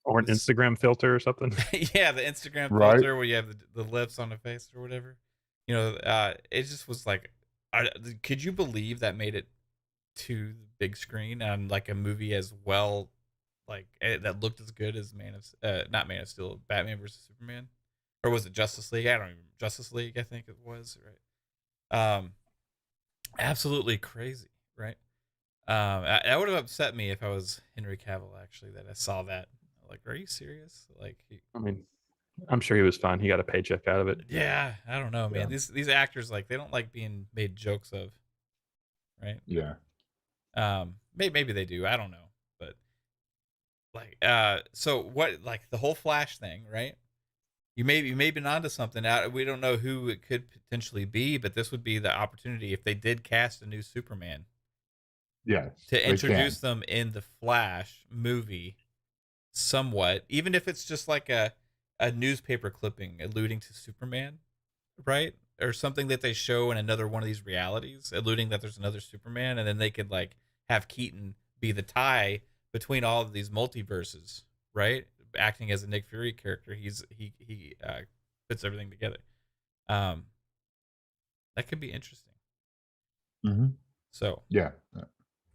Or an Instagram filter or something. Yeah, the Instagram filter where you have the lips on the face or whatever. You know, it just was like, could you believe that made it to the big screen on like a movie as well, like that looked as good as not Man of Steel, Batman versus Superman, or was it Justice League? I don't even Justice League, I think it was, right? Absolutely crazy, right? That would have upset me if I was Henry Cavill, actually, that I saw that. Like, are you serious? Like, I mean, I'm sure he was fine. He got a paycheck out of it. Yeah, I don't know, man. These actors, like, they don't like being made jokes of, right? Yeah. Maybe they do. I don't know, but like, so what? Like the whole Flash thing, right? You may be onto something. We don't know who it could potentially be, but this would be the opportunity if they did cast a new Superman. Yes. To introduce them in the Flash movie, somewhat, even if it's just like a newspaper clipping alluding to Superman, right? Or something that they show in another one of these realities, alluding that there's another Superman, and then they could like have Keaton be the tie between all of these multiverses, right? Acting as a Nick Fury character, he puts everything together. That could be interesting. Mm-hmm. So yeah,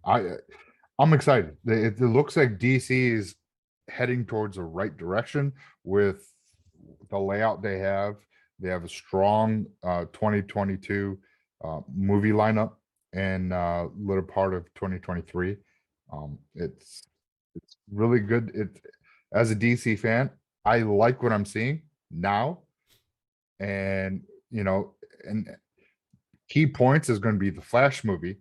I'm excited. It looks like DC is heading towards the right direction with the layout they have. They have a strong 2022 movie lineup and little part of 2023. It's really good. As a DC fan, I like what I'm seeing now, and you know, and key points is going to be the Flash movie,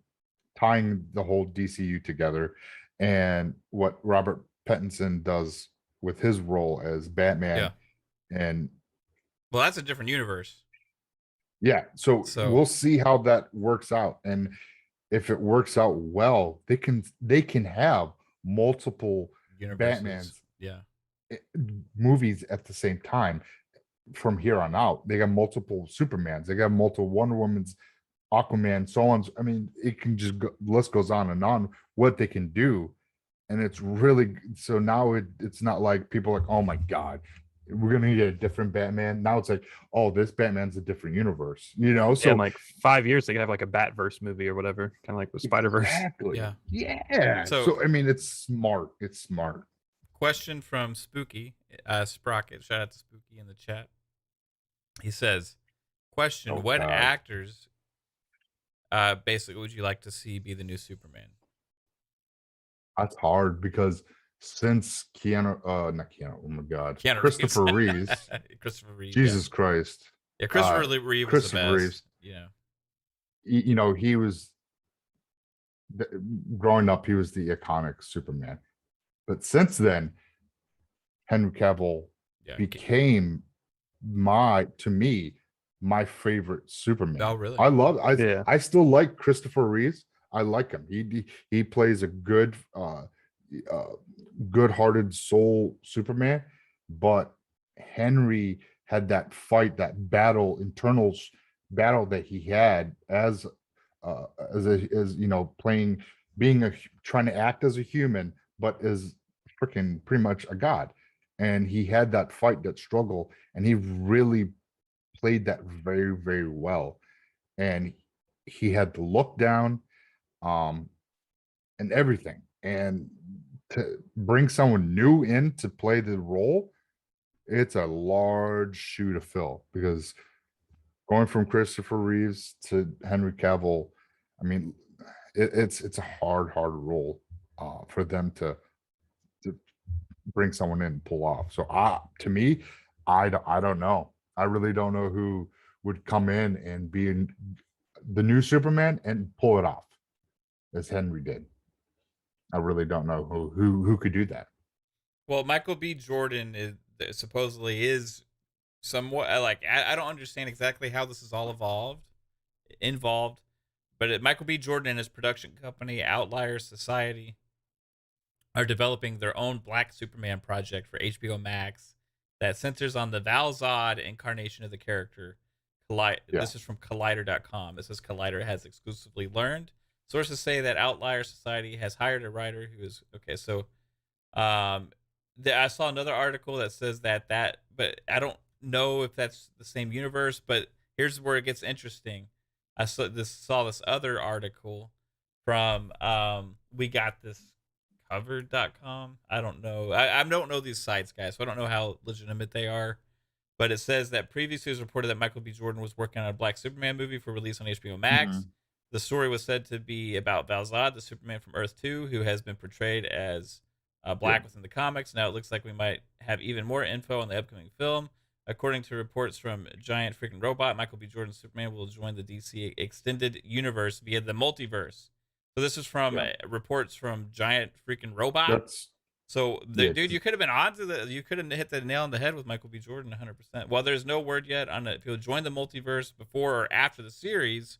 tying the whole DCU together, and what Robert Pattinson does with his role as Batman. And well, that's a different universe. Yeah, so we'll see how that works out, and if it works out well, they can have multiple Batmans, movies at the same time. From here on out, they got multiple Supermans, they got multiple Wonder Woman's, Aquaman, so on. I mean, it can just go, list goes on and on what they can do, and it's really so now it's not like people are like, oh my god, we're gonna get a different Batman. Now it's like, oh, this Batman's a different universe, you know. So in like 5 years they could have like a Batverse movie or whatever, kind of like with Spider-Verse. Exactly. Yeah. So I mean, it's smart. Question from Spooky Sprocket. Shout out to Spooky in the chat. He says, question, what actors basically would you like to see be the new Superman? That's hard because since oh my god, Christopher Reeves. Christopher Reeves. Jesus Christ. Yeah, Christopher Reeves was the best. Reeves. Yeah. You know, he was growing up, he was the iconic Superman. But since then, Henry Cavill became my favorite Superman. Oh, really? I still like Christopher Reeves. I like him. He plays a good good-hearted soul Superman, but Henry had that fight, that internal battle that he had as you know, trying to act as a human, but is freaking pretty much a god. And he had that fight, that struggle, and he really played that very, very well. And he had the look down, and everything. And to bring someone new in to play the role, it's a large shoe to fill, because going from Christopher Reeves to Henry Cavill, I mean, it's a hard role for them to bring someone in and pull off. So to me, I don't know. I really don't know who would come in and be the new Superman and pull it off as Henry did. I really don't know who could do that. Well, Michael B. Jordan supposedly is somewhat like, I don't understand exactly how this is all involved, but Michael B. Jordan and his production company Outlier Society are developing their own Black Superman project for HBO Max that centers on the Val-Zod incarnation of the character. This is from Collider.com. It says Collider has exclusively learned. Sources say that Outlier Society has hired a writer who is okay. So, I saw another article that says that, but I don't know if that's the same universe. But here's where it gets interesting. I saw this other article from We Got This Covered.com. I don't know. I don't know these sites, guys, so I don't know how legitimate they are. But it says that previously it was reported that Michael B. Jordan was working on a Black Superman movie for release on HBO Max. Mm-hmm. The story was said to be about Val-Zod, the Superman from Earth 2, who has been portrayed as black within the comics. Now it looks like we might have even more info on the upcoming film. According to reports from Giant Freaking Robot, Michael B. Jordan's Superman will join the DC Extended Universe via the multiverse. So this is from reports from Giant Freaking Robot. Dude, you could have been on to you could have hit the nail on the head with Michael B. Jordan 100%. While there's no word yet on if he'll join the multiverse before or after the series,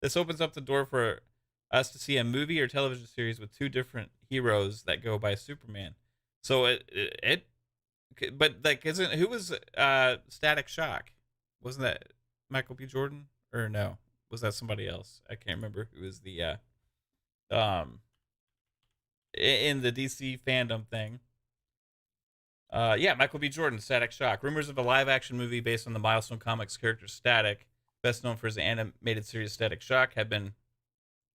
this opens up the door for us to see a movie or television series with two different heroes that go by Superman. So but like, who was Static Shock? Wasn't that Michael B. Jordan, or no? Was that somebody else? I can't remember who was the in the DC Fandome thing. Michael B. Jordan, Static Shock. Rumors of a live-action movie based on the Milestone Comics character Static, best known for his animated series Static Shock, had been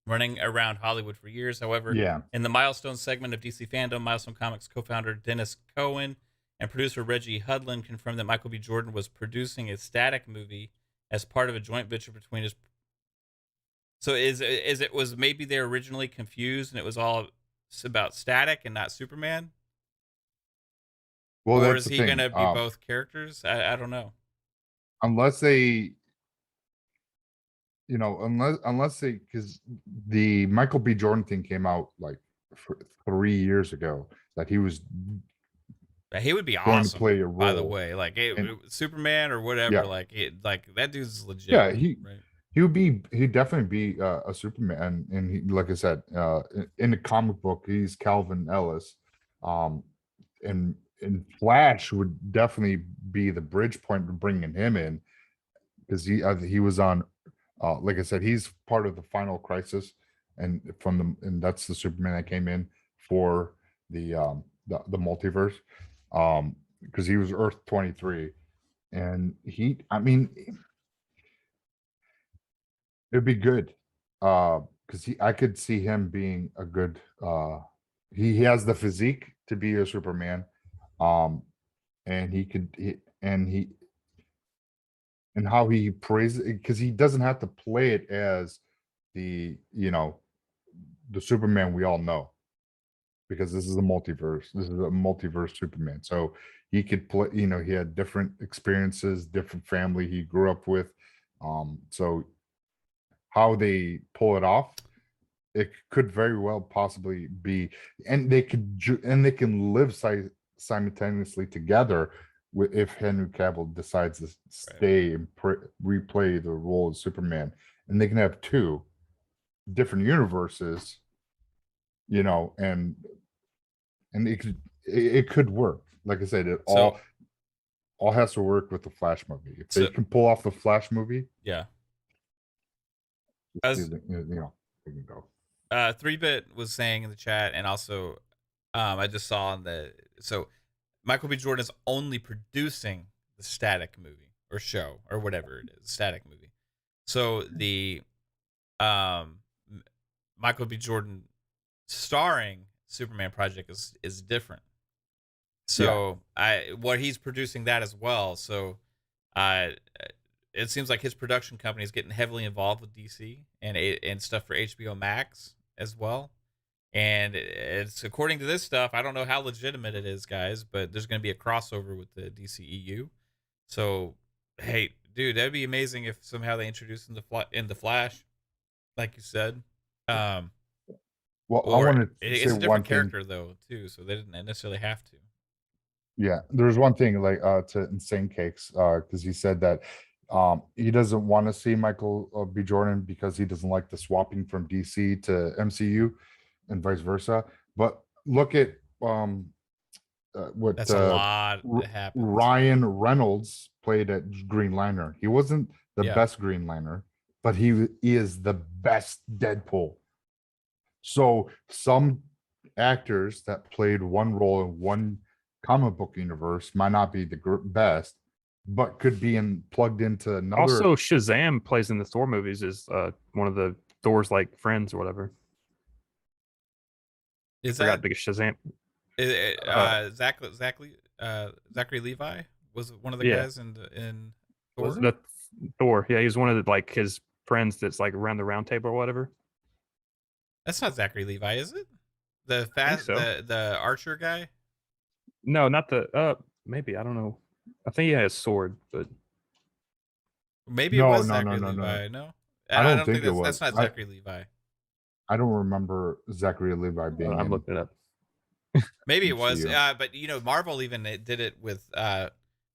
running around Hollywood for years. However, in the Milestone segment of DC Fandome, Milestone Comics co-founder Dennis Cohen and producer Reggie Hudlin confirmed that Michael B. Jordan was producing a Static movie as part of a joint venture between his. So was maybe they were originally confused and it was all about Static and not Superman? Well, or is he going to be both characters? I don't know. Unless they, unless they, because the Michael B. Jordan thing came out like 3 years ago, that he was. He would be awesome to play a role, by the way, like Superman or whatever. Like that dude's legit. Yeah, he'd definitely be a Superman, and he, like I said, in the comic book, he's Calvin Ellis, and Flash would definitely be the bridge point to bringing him in, because he was on, like I said, he's part of the Final Crisis, and that's the Superman that came in for the multiverse, because he was Earth 23, and it'd be good, because I could see him being a good. He has the physique to be a Superman, and how he plays it, because he doesn't have to play it as the Superman we all know, because this is a multiverse. This is a multiverse Superman, so he could play. He had different experiences, different family he grew up with, so. How they pull it off, it could very well possibly be, and they can live simultaneously together if Henry Cavill decides to stay and replay the role of Superman, and they can have two different universes, and it could work. Like I said, it all has to work with the Flash movie. If they can pull off the Flash movie, we can go. 3-Bit was saying in the chat, and also I just saw so Michael B. Jordan is only producing the Static movie. or show or whatever it is, static movie. So the Michael B. Jordan starring Superman project is different. So what he's producing that as well. So it seems like his production company is getting heavily involved with DC and stuff for HBO Max as well. And it's according to this stuff, I don't know how legitimate it is, guys, but there's going to be a crossover with the DCEU. So, hey, dude, that'd be amazing if somehow they introduce in the Flash, like you said. Well, I wanted to it's say a different one character thing. though, too, so they didn't necessarily have to. Yeah, there's one thing like to InsaneCakes because he said that he doesn't want to see Michael B. Jordan because he doesn't like the swapping from DC to MCU and vice versa. But look at what That's a lot that happens. Ryan Reynolds played at Green Lantern. He wasn't the best Green Lantern, but he is the best Deadpool. So some actors that played one role in one comic book universe might not be the best, but could be plugged into another. Also, Shazam plays in the Thor movies is one of the Thor's like friends or whatever. Is that the Shazam? Zachary Levi was one of the guys in Thor. The Thor, yeah, he was one of the like his friends that's like around the round table or whatever. That's not Zachary Levi, is it? The the archer guy? No, not the maybe, I don't know. I think he had a sword, but maybe it was Zachary Levi. No, I don't think it was. That's not Zachary Levi. I don't remember Zachary Levi being. I looked it up. Maybe it was, but Marvel even did it with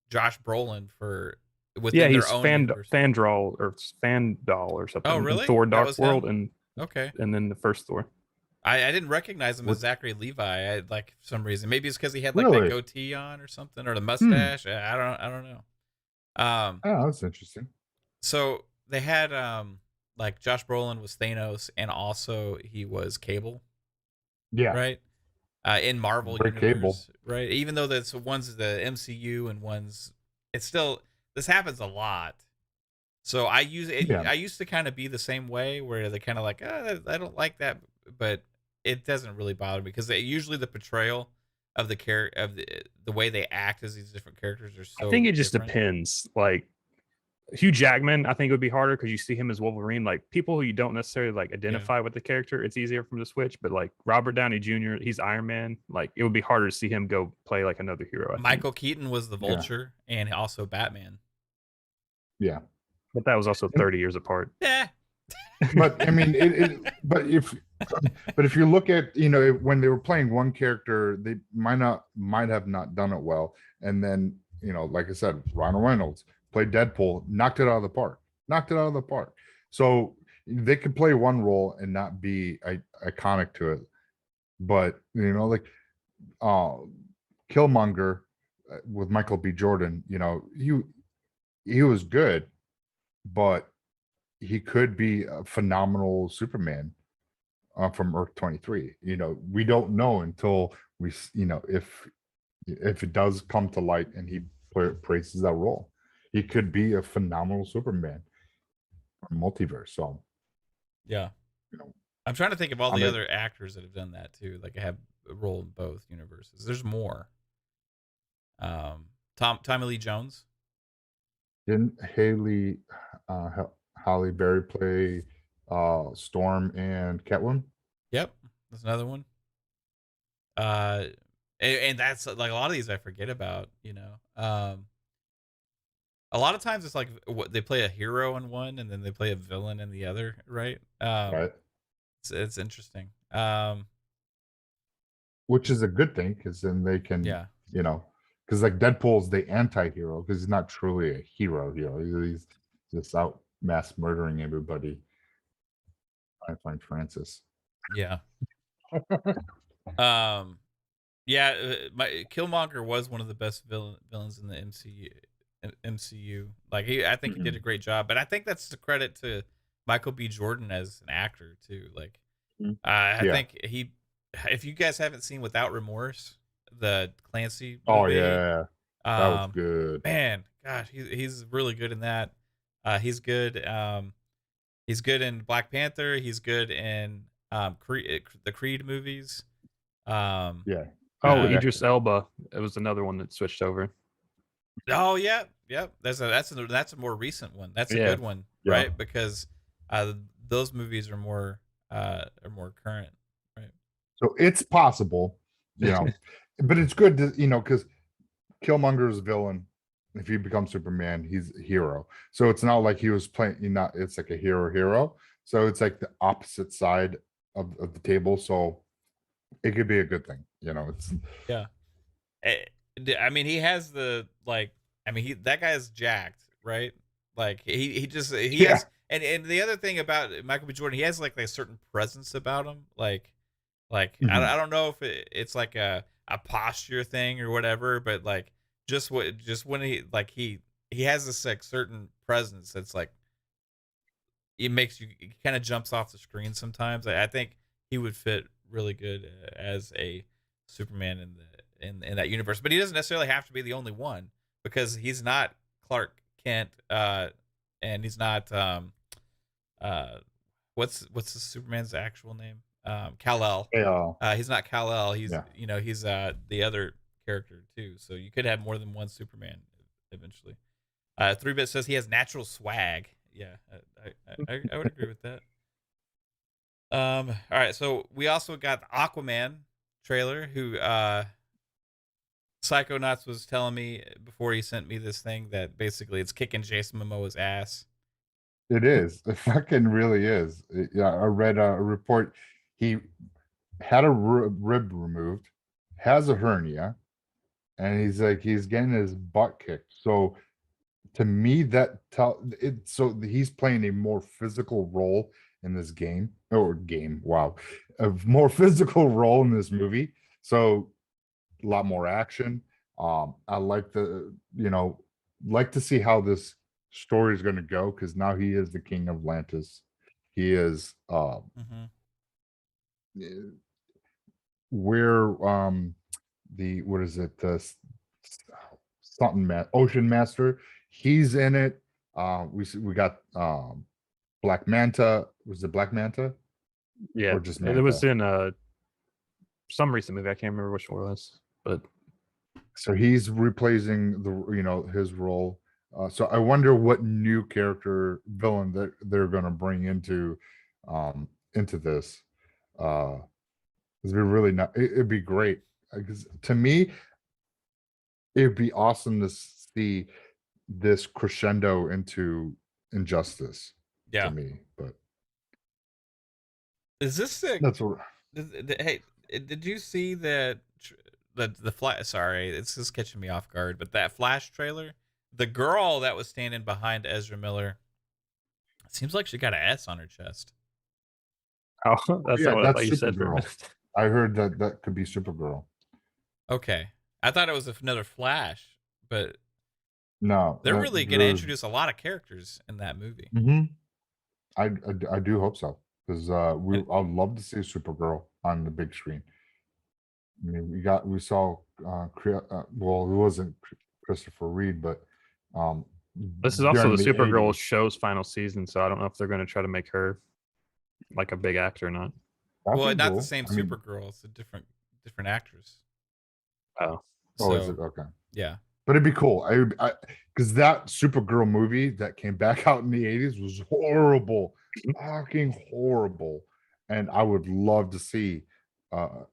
Josh Brolin for within he's their own Fandral or something. Oh, really? Thor: Dark World and then the first Thor. I didn't recognize him as Zachary Levi. For some reason. Maybe it's because he had like the goatee on or something, or the mustache. I don't know. Oh, that's interesting. So they had like Josh Brolin was Thanos, and also he was Cable. Yeah. Right. In Marvel universe, Cable. Right? Even though one's the MCU and one's, it's still, this happens a lot. So I used to kind of be the same way where they kind of like, I don't like that, but it doesn't really bother me because usually the portrayal of the way they act as these different characters are so. I think it just depends. Like Hugh Jackman, I think it would be harder because you see him as Wolverine. Like people who you don't necessarily like identify with the character, it's easier for him to switch. But like Robert Downey Jr., he's Iron Man. Like it would be harder to see him go play like another hero. Michael Keaton was the Vulture and also Batman. Yeah, but that was also 30 years apart. Yeah. But I mean, but if you look at when they were playing one character, they might have not done it well, and then like I said, Ryan Reynolds played Deadpool, knocked it out of the park. So they could play one role and not be iconic to it, but like Killmonger with Michael B. Jordan, he was good, but he could be a phenomenal Superman from Earth 23. We don't know until we, if it does come to light and he praises that role. He could be a phenomenal Superman from multiverse. So, yeah, I'm trying to think of all the other actors that have done that too. Like I have a role in both universes. There's more. Tommy Lee Jones. Didn't Halle Berry play Storm and Catwoman? Yep, that's another one. And that's like a lot of these I forget about. A lot of times it's like they play a hero in one and then they play a villain in the other, right? Right. It's interesting. Which is a good thing because then they can, because like Deadpool's the anti-hero because he's not truly a hero. He's just out mass murdering everybody. I find Francis. Yeah. Killmonger was one of the best villains in the MCU. Like I think he did a great job, but I think that's the credit to Michael B. Jordan as an actor too. Like I think if you guys haven't seen Without Remorse, the Clancy movie, that was good, man. God, gosh, he's really good in that. He's good. He's good in Black Panther. He's good in the Creed movies. Yeah. Oh, Yeah. Idris Elba. It was another one that switched over. Oh yeah, yep. That's a more recent one. That's a Yeah. good one, Yeah. right? Because those movies are more current, right? So it's possible, but it's good to, because Killmonger's villain. If he becomes Superman, he's a hero. So it's not like he was playing, it's like a hero. So it's like the opposite side of the table. So it could be a good thing. It's Yeah. I mean, he has the that guy is jacked, right? Like he Yeah. has, and the other thing about Michael B. Jordan, he has like a certain presence about him. Like I don't know if it's like a posture thing or whatever, but like just when he has this like certain presence that's like it kind of jumps off the screen sometimes. I think he would fit really good as a Superman in that universe, but he doesn't necessarily have to be the only one because he's not Clark Kent, and he's not what's the Superman's actual name? Kal-El. Yeah. He's not Kal-El. He's Yeah. he's the other character too. So you could have more than one Superman eventually. 3-Bit says he has natural swag. Yeah, I would agree with that. All right, so we also got the Aquaman trailer. Who Psychonauts was telling me before he sent me this thing that basically it's kicking Jason Momoa's ass. It is. It fucking really is. Yeah, I read a report. He had a rib removed, has a hernia, and he's getting his butt kicked. So to me, so he's playing a more physical role in this game. Wow, a more physical role in this movie. So a lot more action. I like like to see how this story is going to go because now he is the king of Atlantis. He is where the what is it Ocean Master. He's in it. We got Black Manta. Was it Black Manta? Yeah, Or just and it was Manta? in some recent movie. I can't remember which one it was, but So he's replacing his role. So I wonder what new villain that they're going to bring into this. It'd be really not. It'd be great because to me, it'd be awesome to see this crescendo into Injustice. Yeah. To me, but is this the that's what. hey? Did you see that the Flash? Sorry, it's just catching me off guard. But that Flash trailer, the girl that was standing behind Ezra Miller, it seems like she got an S on her chest. oh, that's not what I thought you said. Supergirl. I heard that could be Supergirl. Okay, I thought it was another Flash, but no, they're really going to introduce a lot of characters in that movie. I do hope so because I'd love to see Supergirl on the big screen. I mean, we saw well, it wasn't Christopher Reed, but this is also the Supergirl 80s. show's final season, so I don't know if they're going to try to make her like a big actor or not. Well, not the same Supergirl; it's a different actress. Oh, is it okay? Yeah, but it'd be cool. I because that Supergirl movie that came back out in the 80s was horrible, fucking horrible, and I would love to see a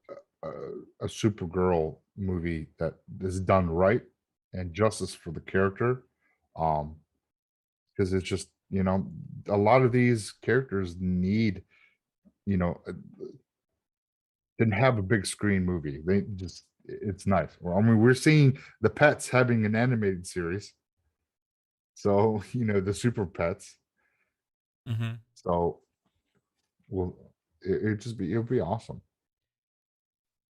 Supergirl movie that is done right and justice for the character, because it's just a lot of these characters need didn't have a big screen movie. They just it's nice. Well, I mean, we're seeing the Pets having an animated series, so the Super Pets. So, well, it'll be awesome.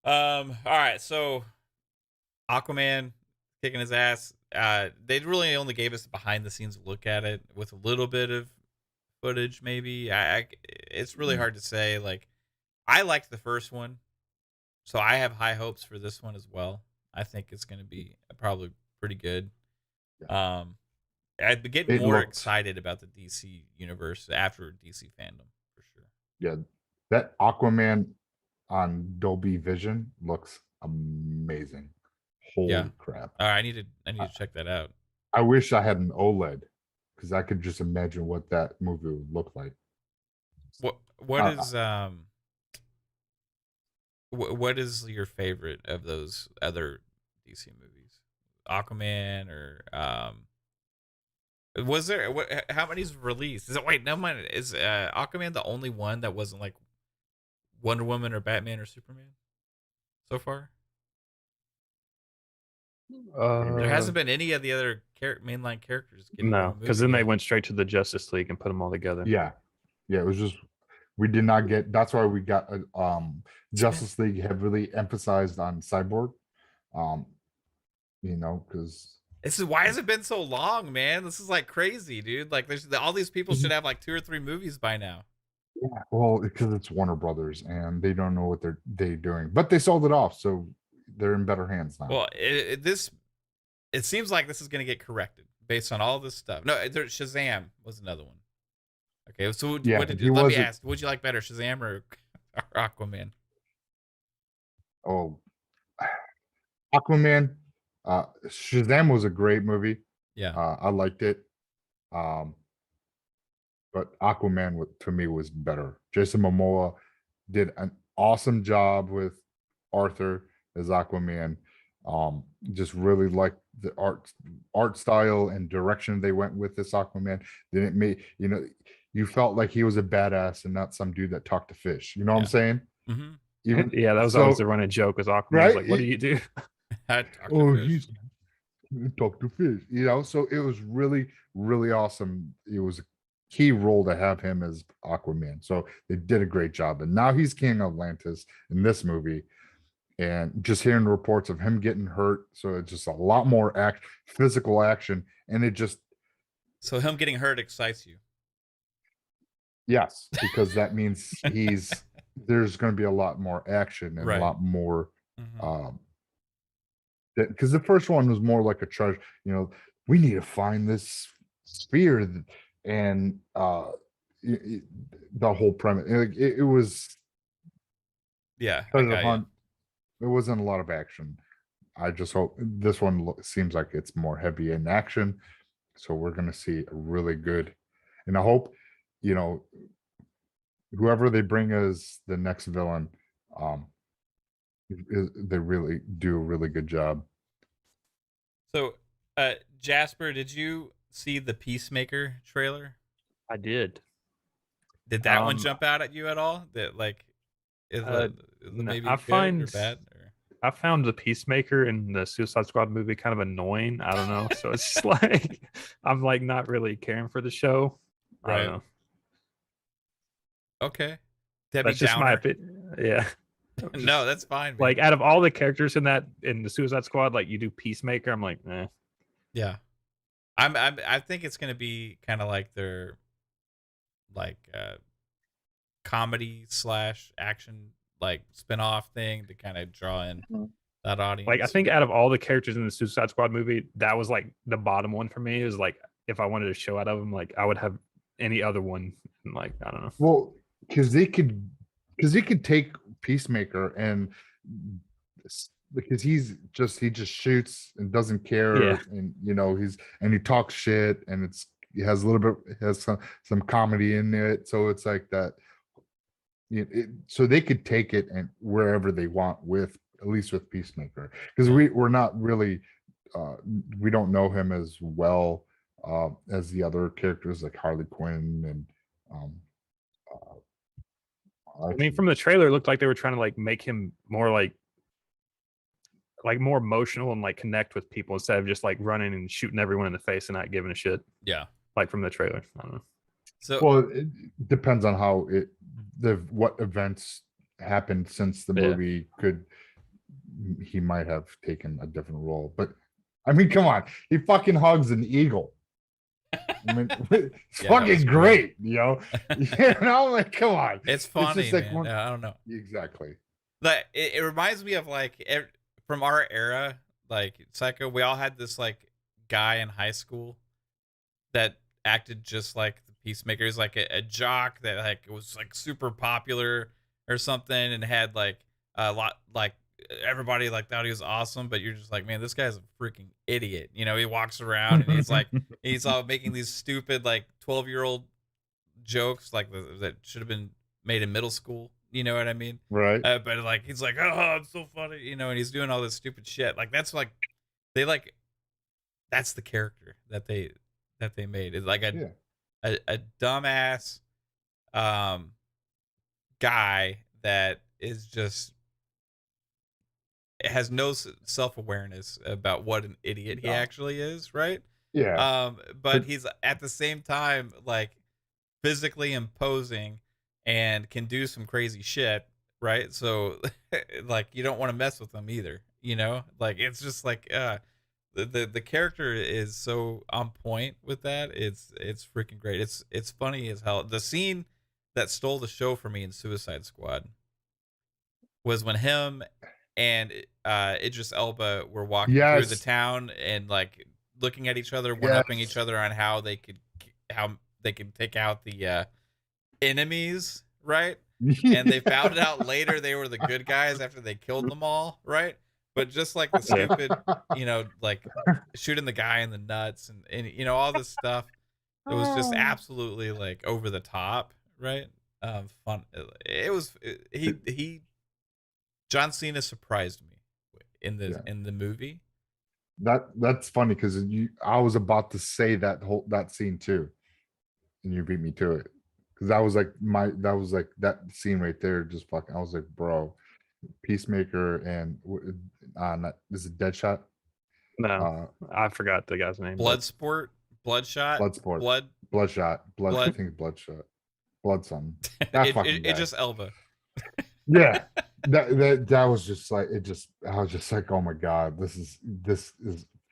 All right, so Aquaman kicking his ass. They really only gave us a behind the scenes look at it with a little bit of footage, maybe. It's really hard to say. Like, I liked the first one, so I have high hopes for this one as well. I think it's going to be probably pretty good. I'd be getting It more looked- excited about the DC universe after DC Fandom for sure. Yeah, that Aquaman on Dolby Vision looks amazing. Holy Yeah. crap! All right, I need to check that out. I wish I had an OLED because I could just imagine what that movie would look like. What is what is your favorite of those other DC movies? Aquaman or was there how many's released? Is it wait, no mind, is Aquaman the only one that wasn't like Wonder Woman or Batman or Superman so far? There hasn't been any of the other mainline characters getting their No, own movie because then they yet. went straight to the Justice League and put them all together. Yeah, it was just we did not get. That's why we got Justice League heavily emphasized on Cyborg. Because This is why has it been so long, man? This is like crazy, dude. Like there's all these people should have like 2 or 3 movies by now. yeah, well, because it's Warner Brothers and they don't know what they're doing, but they sold it off, so they're in better hands now. Well, it seems like this is going to get corrected based on all this stuff. No, Shazam was another one. Okay, so let me ask, would you like better, Shazam or Aquaman? Oh, Aquaman, Shazam was a great movie. Yeah, I liked it. But Aquaman to me was better. Jason Momoa did an awesome job with Arthur as Aquaman. Just really liked the art style and direction they went with this Aquaman. Didn't make you felt like he was a badass and not some dude that talked to fish. You know what I'm saying? mm-hmm. Yeah, that was always the running joke with Aquaman. Right? Like, what do you do? He's talk to fish. So it was really, really awesome. It was a key role to have him as Aquaman. So they did a great job. And now he's King of Atlantis in this movie. And just hearing reports of him getting hurt. So it's just a lot more physical action. And it just. So him getting hurt excites you? Yes, because that means there's going to be a lot more action and a lot more. Because the first one was more like a treasure. We need to find this sphere and the whole premise. It was treasure hunt. There wasn't a lot of action. I just hope this one seems like it's more heavy in action, so we're going to see a really good. And I hope whoever they bring as the next villain, they really do a really good job. So, Jasper, did you see the Peacemaker trailer? I did. Did that one jump out at you at all? That like, is it maybe good or bad? I found the Peacemaker in the Suicide Squad movie kind of annoying. I don't know. So it's just like I'm like not really caring for the show. I don't know. Okay. That's just my opinion. Yeah. No, that's fine. Man. Like out of all the characters in the Suicide Squad, like you do Peacemaker, I'm like, eh. Yeah. I think it's gonna be kind of like their comedy / action spin-off thing to kind of draw in that audience. Like I think out of all the characters in the Suicide Squad movie, that was like the bottom one for me. Is like if I wanted a show out of them, like I would have any other one. Like I don't know. Well, because they could take Peacemaker and because he just shoots and doesn't care, and he talks shit, and he has some comedy in it, so it's like that. So they could take it and wherever they want at least with Peacemaker, because we're not really we don't know him as well as the other characters like Harley Quinn and I mean, from the trailer, it looked like they were trying to like make him more like more emotional and like connect with people instead of just like running and shooting everyone in the face and not giving a shit. Yeah, like from the trailer. I don't know. So well, it depends on how what events happened since the movie. He might have taken a different role, but I mean, come on, he fucking hugs an eagle. I mean, it's fucking great, like, come on, it's funny, it's man. I don't know exactly. Like it reminds me of like from our era, like Psycho. We all had this like guy in high school that acted just like the Peacemaker. He's like a jock that like was like super popular or something, and had like a lot like everybody like thought he was awesome, but you're just like, man, this guy's a freaking idiot. You know, he walks around and he's like he's all making these stupid like 12-year-old jokes like that should have been made in middle school. You know what I mean? Right. But like he's like, oh, it's so funny, you know, and he's doing all this stupid shit. Like that's like they like that's the character that they made. It's like a dumbass guy that is just has no self-awareness about what an idiot he actually is, right? Yeah. But he's at the same time like physically imposing and can do some crazy shit, right? So like you don't want to mess with him either, you know? Like it's just like the character is so on point with that. It's freaking great. It's funny as hell. The scene that stole the show for me in Suicide Squad was when him and Idris Elba were walking through the town and like looking at each other, one-upping each other on how they could take out the enemies, right? And they found out later they were the good guys after they killed them all, right? But just like the stupid, you know, like shooting the guy in the nuts and you know, all this stuff, it was just absolutely like over the top, right? Fun. It was John Cena surprised me in the movie. That's funny because I was about to say that scene too, and you beat me to it because that was like that scene right there. Just fucking, I was like, bro, Peacemaker and is it Deadshot? No, I forgot the guy's name. Bloodsport. I think Bloodshot. Blood something. That fucking guy. It just Elba. Yeah. That was just like I was just like, oh my god, this is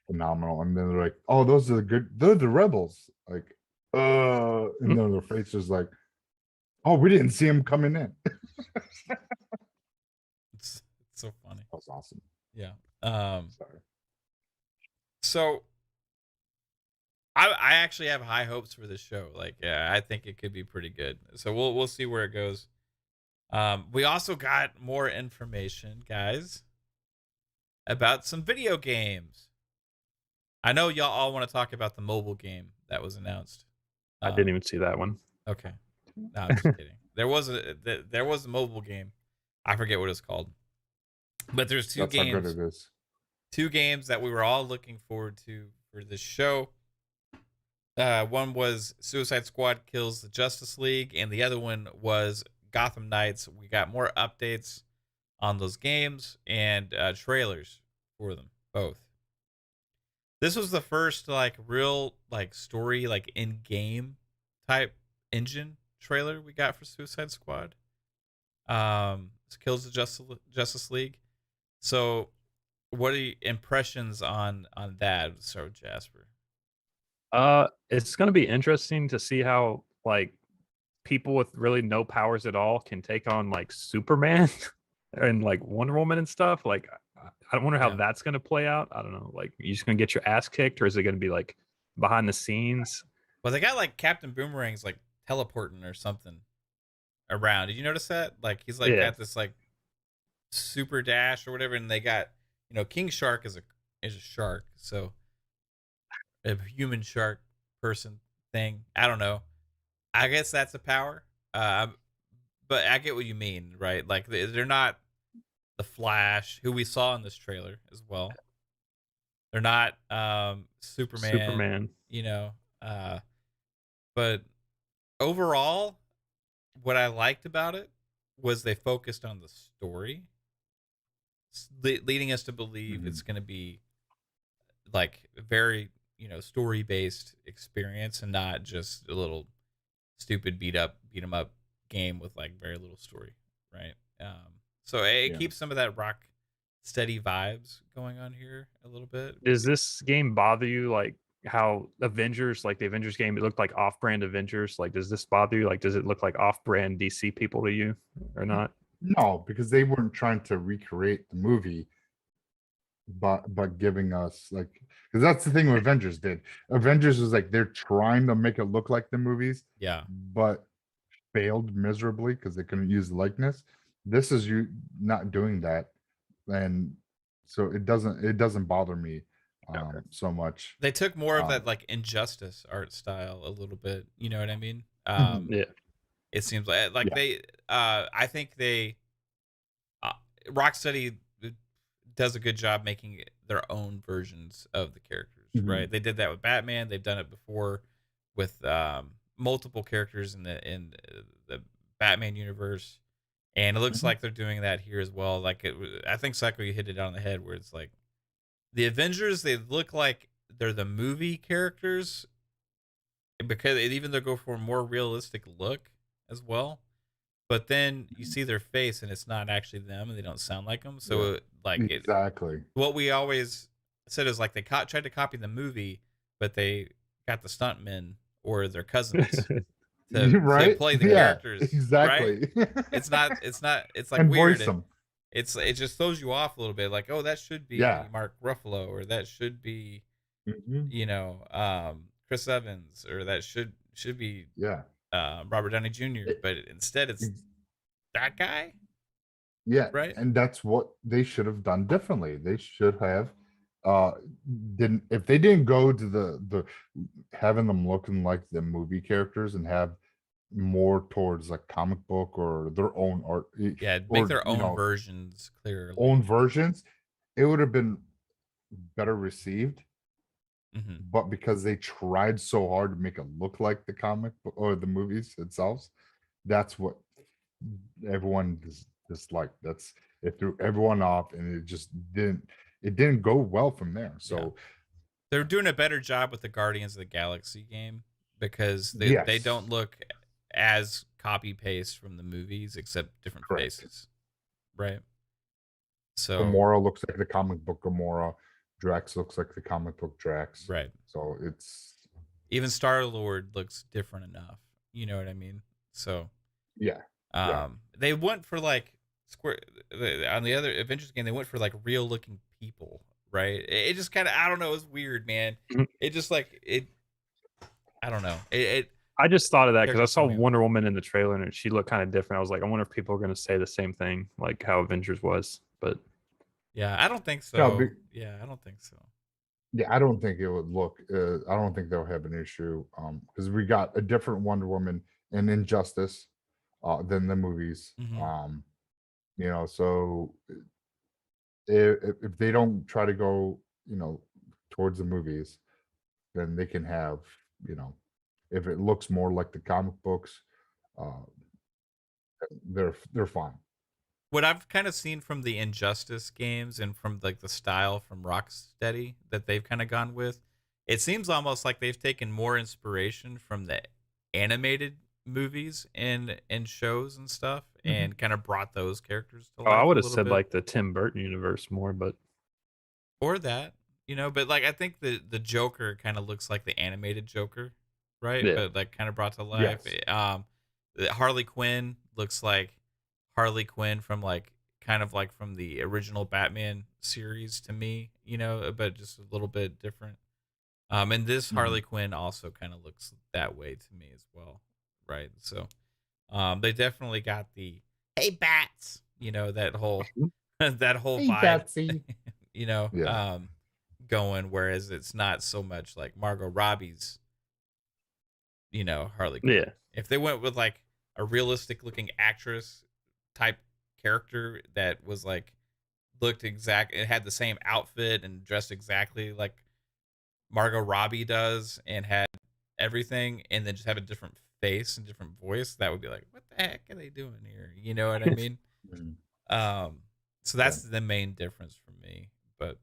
phenomenal. And then they're like, oh, they're the rebels. Like, and then their face is like, oh, we didn't see him coming in. It's so funny. That was awesome. Yeah. Sorry. So I actually have high hopes for this show. Like, yeah, I think it could be pretty good. So we'll see where it goes. We also got more information, guys, about some video games. I know y'all all want to talk about the mobile game that was announced. I didn't even see that one. Okay. No, I'm just kidding. There was a mobile game. I forget what it's called. But there's two games. How good it is. Two games that we were all looking forward to for this show. One was Suicide Squad Kills the Justice League, and the other one was Gotham Knights. We got more updates on those games and trailers for them both. This was the first like real like story like in-game type engine trailer we got for Suicide Squad. Kills the Justice League. So what are your impressions on that? So Jasper. It's gonna be interesting to see how like people with really no powers at all can take on like Superman and like Wonder Woman and stuff. Like I wonder how that's gonna play out. I don't know. Like, you just gonna get your ass kicked, or is it gonna be like behind the scenes? Well, they got like Captain Boomerang's like teleporting or something around. Did you notice that? Like he's like got this like super dash or whatever, and they got, you know, King Shark is a shark, so a human shark person thing. I don't know. I guess that's a power. But I get what you mean, right? Like they're not the Flash, who we saw in this trailer as well. They're not Superman. You know. But overall, what I liked about it was they focused on the story, leading us to believe it's going to be like very, you know, story based experience and not just a little stupid beat 'em up game with like very little story, right? So it keeps some of that rock steady vibes going on here a little bit. Does this game bother you, like how Avengers, like the Avengers game, it looked like off-brand Avengers? Like, does this bother you? Like, does it look like off-brand DC people to you or not? No, because they weren't trying to recreate the movie. but giving us like, because that's the thing what Avengers did. Avengers was like they're trying to make it look like the movies, Yeah. but failed miserably because they couldn't use the likeness. This is you not doing that, and so it doesn't bother me so much. They took more of Um, that like Injustice art style a little bit. You know what I mean? Yeah. It seems like Yeah. they. I think they. Rocksteady does a good job making their own versions of the characters. Mhm. Right? They did that with Batman. They've done it before with multiple characters in the Batman universe, and it looks Mhm. like they're doing that here as well. Like I think Psycho, you hit it on the head where it's like the Avengers. They look like they're the movie characters because even they go for a more realistic look as well. But then you see their face and it's not actually them, and they don't sound like them. So Yeah. like it, Exactly. what we always said is like they tried to copy the movie, but they got the stuntmen or their cousins to Right? play the Yeah, characters. Right? exactly. It's not. It's like And weird. voice them. It just throws you off a little bit. Like, oh, that should be Yeah. Mark Ruffalo, or that should be Mhm. Chris Evans, or that should be Yeah. Robert Downey Jr. It- But instead, it's ex- that guy, Yeah, right? and that's what they should have done differently. They should have uh didn't if they didn't go to the having them looking like the movie characters and have more towards like comic book or their own art Yeah, make or their own versions clearly. own versions, it would have been better received. Mhm. But because they tried so hard to make it look like the comic book or the movies itself, that's what everyone disliked. That's it threw everyone off, and it didn't go well from there. So They're doing a better job with the Guardians of the Galaxy game because they yes, don't look as copy paste from the movies, except different correct. faces, right? So Gamora looks like the comic book Gamora. Drax looks like the comic book Drax. right, So it's even Star Lord looks different enough. You know what I mean? So yeah. Yeah. they went for like square on the other Avengers game. They went for like real looking people, right? It just kind of, I don't know. It's weird, man. Mhm. It just like it. I don't know. It I just thought of that because I Characters saw coming out. Wonder Woman in the trailer and she looked kind of different. I was like, I wonder if people are going to say the same thing, like how Avengers was. But Yeah, I don't think so. No, Yeah, I don't think so. Yeah, I don't think it would look. I don't think they'll have an issue. Because we got a different Wonder Woman and Injustice, than the movies. Mhm. So if they don't try to go, towards the movies, then they can have, if it looks more like the comic books, uh, they're fine. What I've kind of seen from the Injustice games and from like the style from Rocksteady that they've kind of gone with, it seems almost like they've taken more inspiration from the animated movies and shows and stuff, Mhm. and kind of brought those characters to I life. would a have little said bit. like the Tim Burton universe more, but Or that, but like I think the Joker kind of looks like the animated Joker, right? yeah. But like kind of brought to life. Yes. The Harley Quinn looks like Harley Quinn from like kind of like from the original Batman series to me, but just a little bit different. And this Harley Quinn also kind of looks that way to me as well, right? So, they definitely got the hey bats, that whole that whole Hey, vibe, Betsy. yeah, Yeah. going. Whereas it's not so much like Margot Robbie's, Harley Quinn. Yeah. If they went with like a realistic looking actress type character that was like looked exact, it had the same outfit and dressed exactly like Margot Robbie does and had everything, and then just have a different face and different voice, that would be like, what the heck are they doing here? You know what I mean? Mhm. So that's the main difference for me. But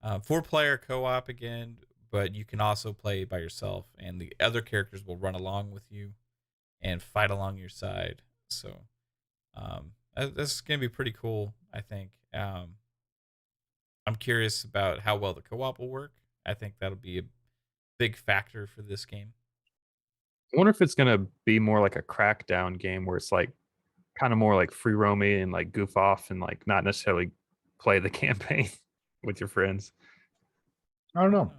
4-player co-op again, but you can also play by yourself, and the other characters will run along with you and fight along your side. So that's gonna be pretty cool, I think. I'm curious about how well the co-op will work. I think that'll be a big factor for this game. I wonder if it's going to be more like a Crackdown game where it's like kind of more like free roaming and like goof off and like not necessarily play the campaign. with your friends. I don't know.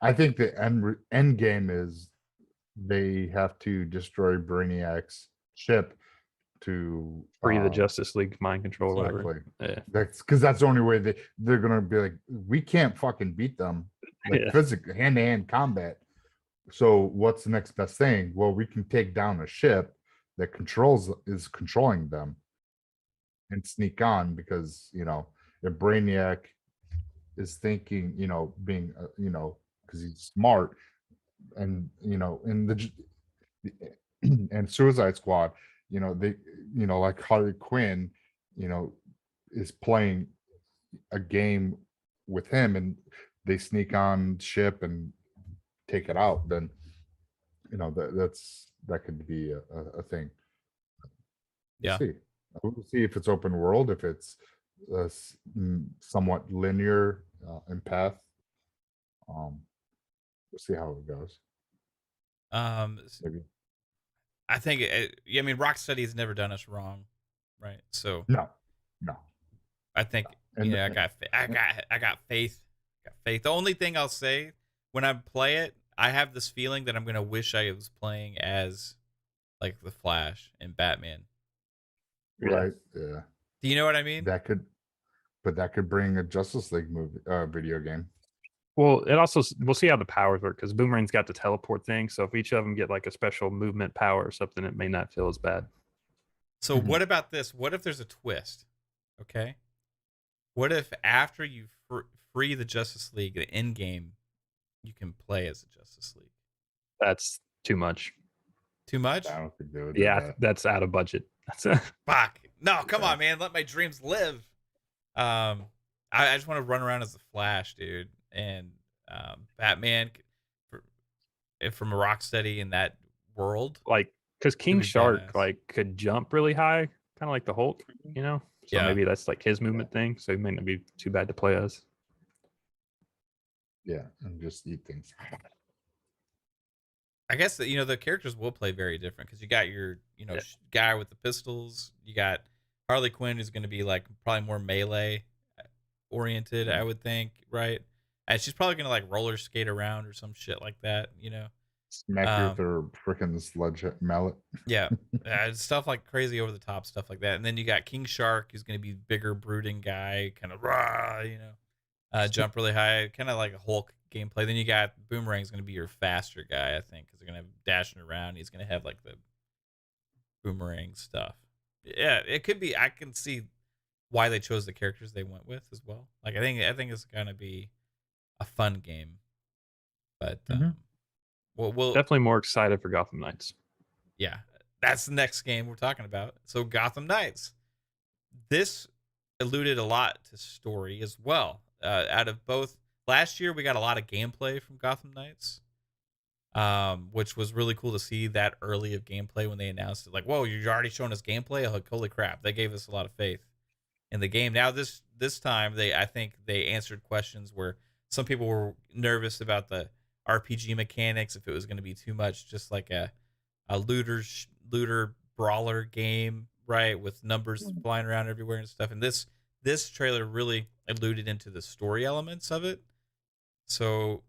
I think the end game is they have to destroy Brainiac's ship to Free the Justice League mind control, or exactly. whatever. Yeah. That's because that's the only way they're gonna be like, we can't fucking beat them like physically, hand-to-hand combat. So what's the next best thing? Well, we can take down a ship that is controlling them and sneak on, because if Brainiac is thinking, being because he's smart, and in the and Suicide Squad, they like Harley Quinn, is playing a game with him, and they sneak on ship and take it out, then that could be a thing. Yeah. We'll see if it's open world, if it's somewhat linear in path. We'll see how it goes. Maybe. I think I mean, Rocksteady's never done us wrong, right? So no. I think I got faith. The only thing I'll say when I play it, I have this feeling that I'm gonna wish I was playing as like the Flash and Batman. Right. Yeah. Do you know what I mean? That could bring a Justice League movie, video game. Well, it also, we'll see how the powers work, because Boomerang's got the teleport thing. So if each of them get like a special movement power or something, it may not feel as bad. So what about this? What if there's a twist? Okay. What if after you free the Justice League, the end game, you can play as the Justice League? That's too much. Too much? I don't think they would. Yeah, that's out of budget. Fuck. No, come on, man. Let my dreams live. I just want to run around as the Flash, dude. And Batman from a Rocksteady in that world. Like, because King Shark like could jump really high, kind of like the Hulk, So maybe that's like his movement thing. So he may not be too bad to play as. Yeah, and just eat things. I guess that the characters will play very different, because you got your guy with the pistols. You got Harley Quinn, who's going to be like probably more melee oriented, I would think, right? And she's probably going to like roller skate around or some shit like that, Smack you with her freaking sledge mallet. Yeah, stuff like crazy over the top stuff like that. And then you got King Shark, who's going to be bigger, brooding guy, kind of rah, jump really high, kind of like a Hulk gameplay. Then you got Boomerang's going to be your faster guy, I think, because they're going to have dashing around. He's going to have like the boomerang stuff. Yeah, it could be. I can see why they chose the characters they went with as well. Like I think it's going to be a fun game. But we'll definitely more excited for Gotham Knights. Yeah, that's the next game we're talking about. So Gotham Knights. This alluded a lot to story as well. Out of both, last year we got a lot of gameplay from Gotham Knights, which was really cool to see that early of gameplay when they announced it. Like, whoa, you're already showing us gameplay? Like, holy crap! They gave us a lot of faith in the game. Now this time I think they answered questions where some people were nervous about the RPG mechanics, if it was going to be too much, just like a looter brawler game, right, with numbers flying around everywhere and stuff. And this trailer really alluded into the story elements of it. So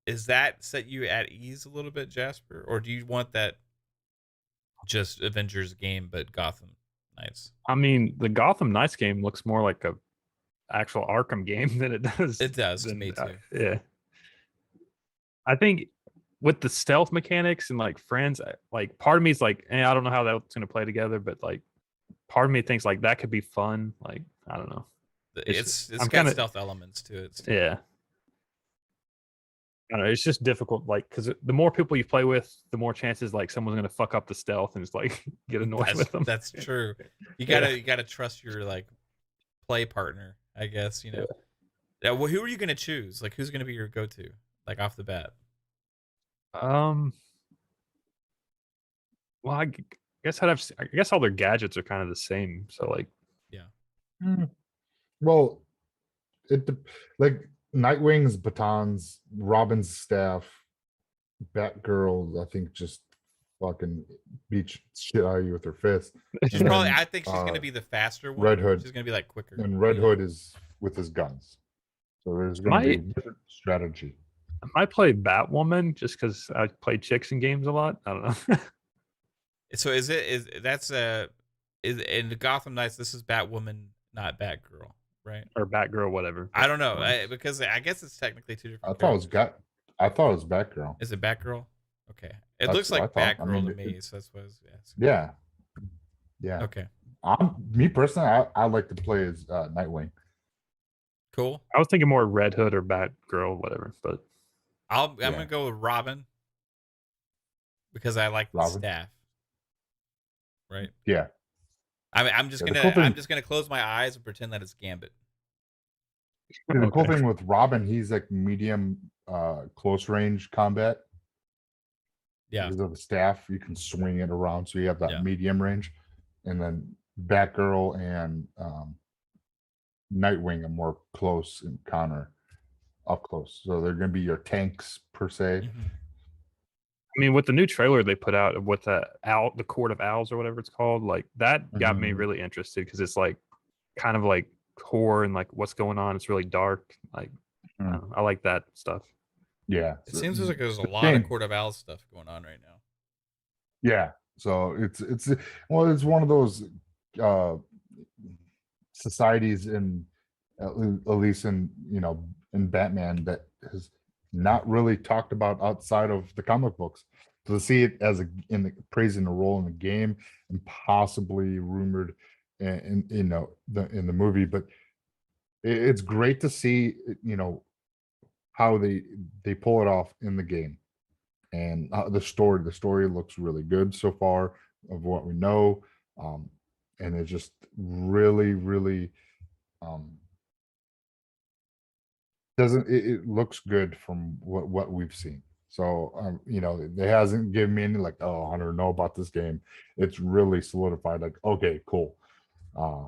is that set you at ease a little bit, Jasper? Or do you want that just Avengers game, but Gotham Knights? I mean, the Gotham Knights game looks more like a actual Arkham game than it does. It does to me too. Yeah. I think with the stealth mechanics and like friends, like part of me is like, I don't know how that's going to play together, but like part of me thinks like that could be fun. Like, I don't know. It's got stealth elements to it. Yeah. I don't know, it's just difficult, like, because the more people you play with, the more chances like someone's gonna fuck up the stealth and just like get annoyed with them. That's true. You gotta trust your like play partner, I guess. Yeah. Well, who are you gonna choose? Like, who's gonna be your go-to, like off the bat? Well, I guess I guess all their gadgets are kind of the same. So like, yeah. Well, like Nightwing's batons, Robin's staff, Batgirl, I think just fucking beat shit out of you with her fist. She's probably, I think she's gonna be the faster one. Red Hood. She's gonna be like quicker. And Red Hood is with his guns. So there's going to be different strategy. I might play Batwoman just because I play chicks in games a lot. I don't know. So is in the Gotham Knights? This is Batwoman, not Batgirl, right? Or Batgirl, whatever. I don't know because I guess it's technically two different. I thought it was Batgirl. Is it Batgirl? Okay, it looks like Batgirl to me, so that's what I was asking. Yeah. Okay. Me personally, I like to play as Nightwing. Cool. I was thinking more Red Hood or Batgirl, whatever. But I'm gonna go with Robin because I like the staff. Right. Yeah. I'm just gonna close my eyes and pretend that it's Gambit. The cool thing with Robin, he's like medium close range combat. Yeah. Because of the staff, you can swing it around, so you have that medium range. And then Batgirl and Nightwing are more close encounter, up close. So they're going to be your tanks per se. Mm-hmm. I mean, with the new trailer they put out with the Court of Owls or whatever it's called, like that got me really interested because it's like kind of like horror and like what's going on. It's really dark. Like I like that stuff. Yeah, it seems like there's a lot of Court of Owls stuff going on right now. Yeah, so it's one of those societies in at least in in Batman that has not really talked about outside of the comic books. So to see it as praising the role in the game and possibly rumored in the movie, but it's great to see how they pull it off in the game. And the story looks really good so far of what we know, and it's just really it looks good from what we've seen. So they hasn't given me any like, oh, I don't know about this game. It's really solidified like, okay, cool. I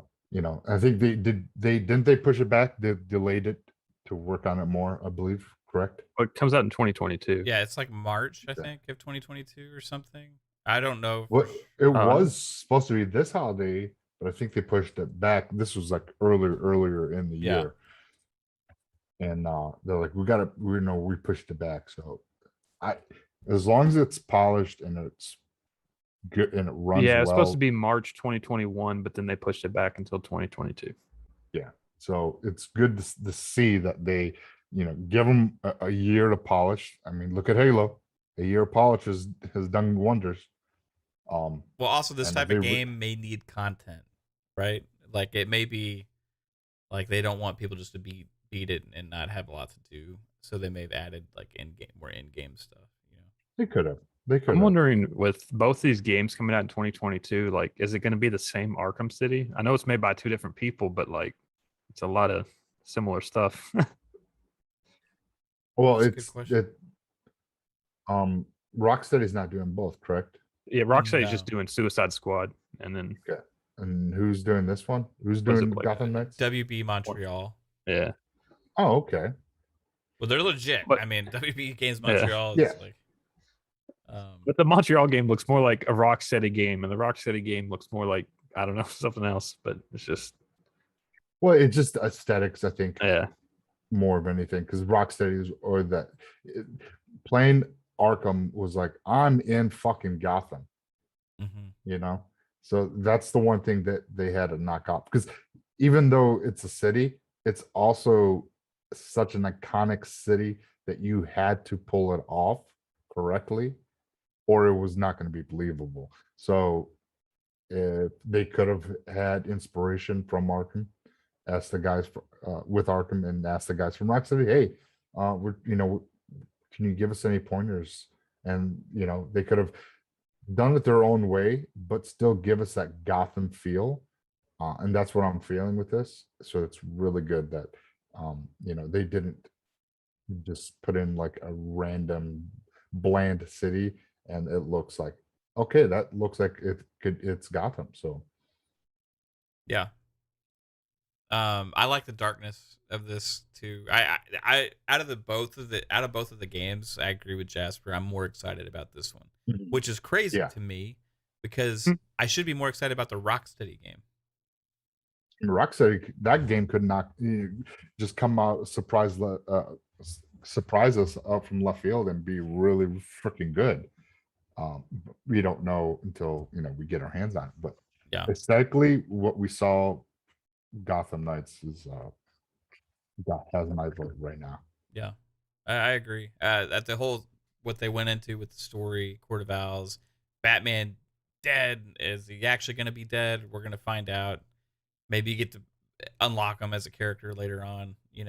think didn't they push it back? They delayed it to work on it more, I believe. Correct? It comes out in 2022. Yeah, it's like March, I think, of 2022 or something. I don't know. What it was supposed to be this holiday, but I think they pushed it back. This was like earlier in the year. And they're like, we pushed it back. So as long as it's polished and it's good and it runs it's supposed to be March 2021, but then they pushed it back until 2022. Yeah. So it's good to see that they give them a year to polish. I mean, look at Halo. A year of polish has done wonders. Well, also this type of game may need content, right? Like it may be like they don't want people just to beat it and not have a lot to do, so they may have added like more in-game stuff. They could have. I'm wondering, with both these games coming out in 2022, like, is it going to be the same Arkham City? I know it's made by two different people, but like, it's a lot of similar stuff. Well, Rocksteady's not doing both, correct? Yeah, Rocksteady's just doing Suicide Squad, and then and who's doing this one? Who's doing Gotham Knights? WB Montreal. Yeah. Oh, okay. Well, they're legit. I mean, WB Games Montreal is like. But the Montreal game looks more like a Rocksteady game, and the Rocksteady game looks more like, I don't know, something else. But it's just. Well, it's just aesthetics, I think. Yeah. More of anything, because Rocksteady playing Arkham was like, I'm in fucking Gotham. So that's the one thing that they had to knock off, because even though it's a city, it's also such an iconic city that you had to pull it off correctly or it was not going to be believable. So if they could have had inspiration from Arkham, ask the guys with Arkham and ask the guys from Rocksteady, hey, can you give us any pointers? And they could have done it their own way, but still give us that Gotham feel. And that's what I'm feeling with this. So it's really good that they didn't just put in like a random bland city and it looks like, okay, that looks like it's Gotham. So yeah. I like the darkness of this too. I out of both of the games, I agree with Jasper. I'm more excited about this one, which is crazy to me because I should be more excited about the Rocksteady game. Rocksteady, that game could not just come out surprise us up from left field and be really freaking good. We don't know until we get our hands on it. But Yeah. aesthetically, what we saw, Gotham Knights has my vote right now. Yeah, I agree. That the whole what they went into with the story, Court of Owls, Batman dead. Is he actually going to be dead? We're going to find out. Maybe you get to unlock him as a character later on. Who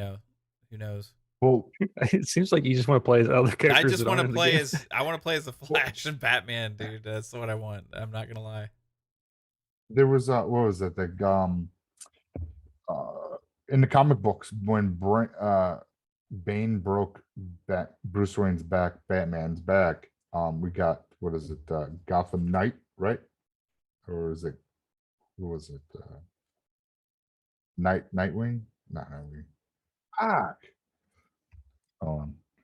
knows? Well, it seems like you just want to play as other characters. I just want to play as the Flash and Batman, dude. That's what I want. I'm not gonna lie. There was what was it? In the comic books when Bane broke Bruce Wayne's back, Batman's back. We got what is it? Gotham Knight, right? Or is it? What was it? Nightwing? Not Nightwing.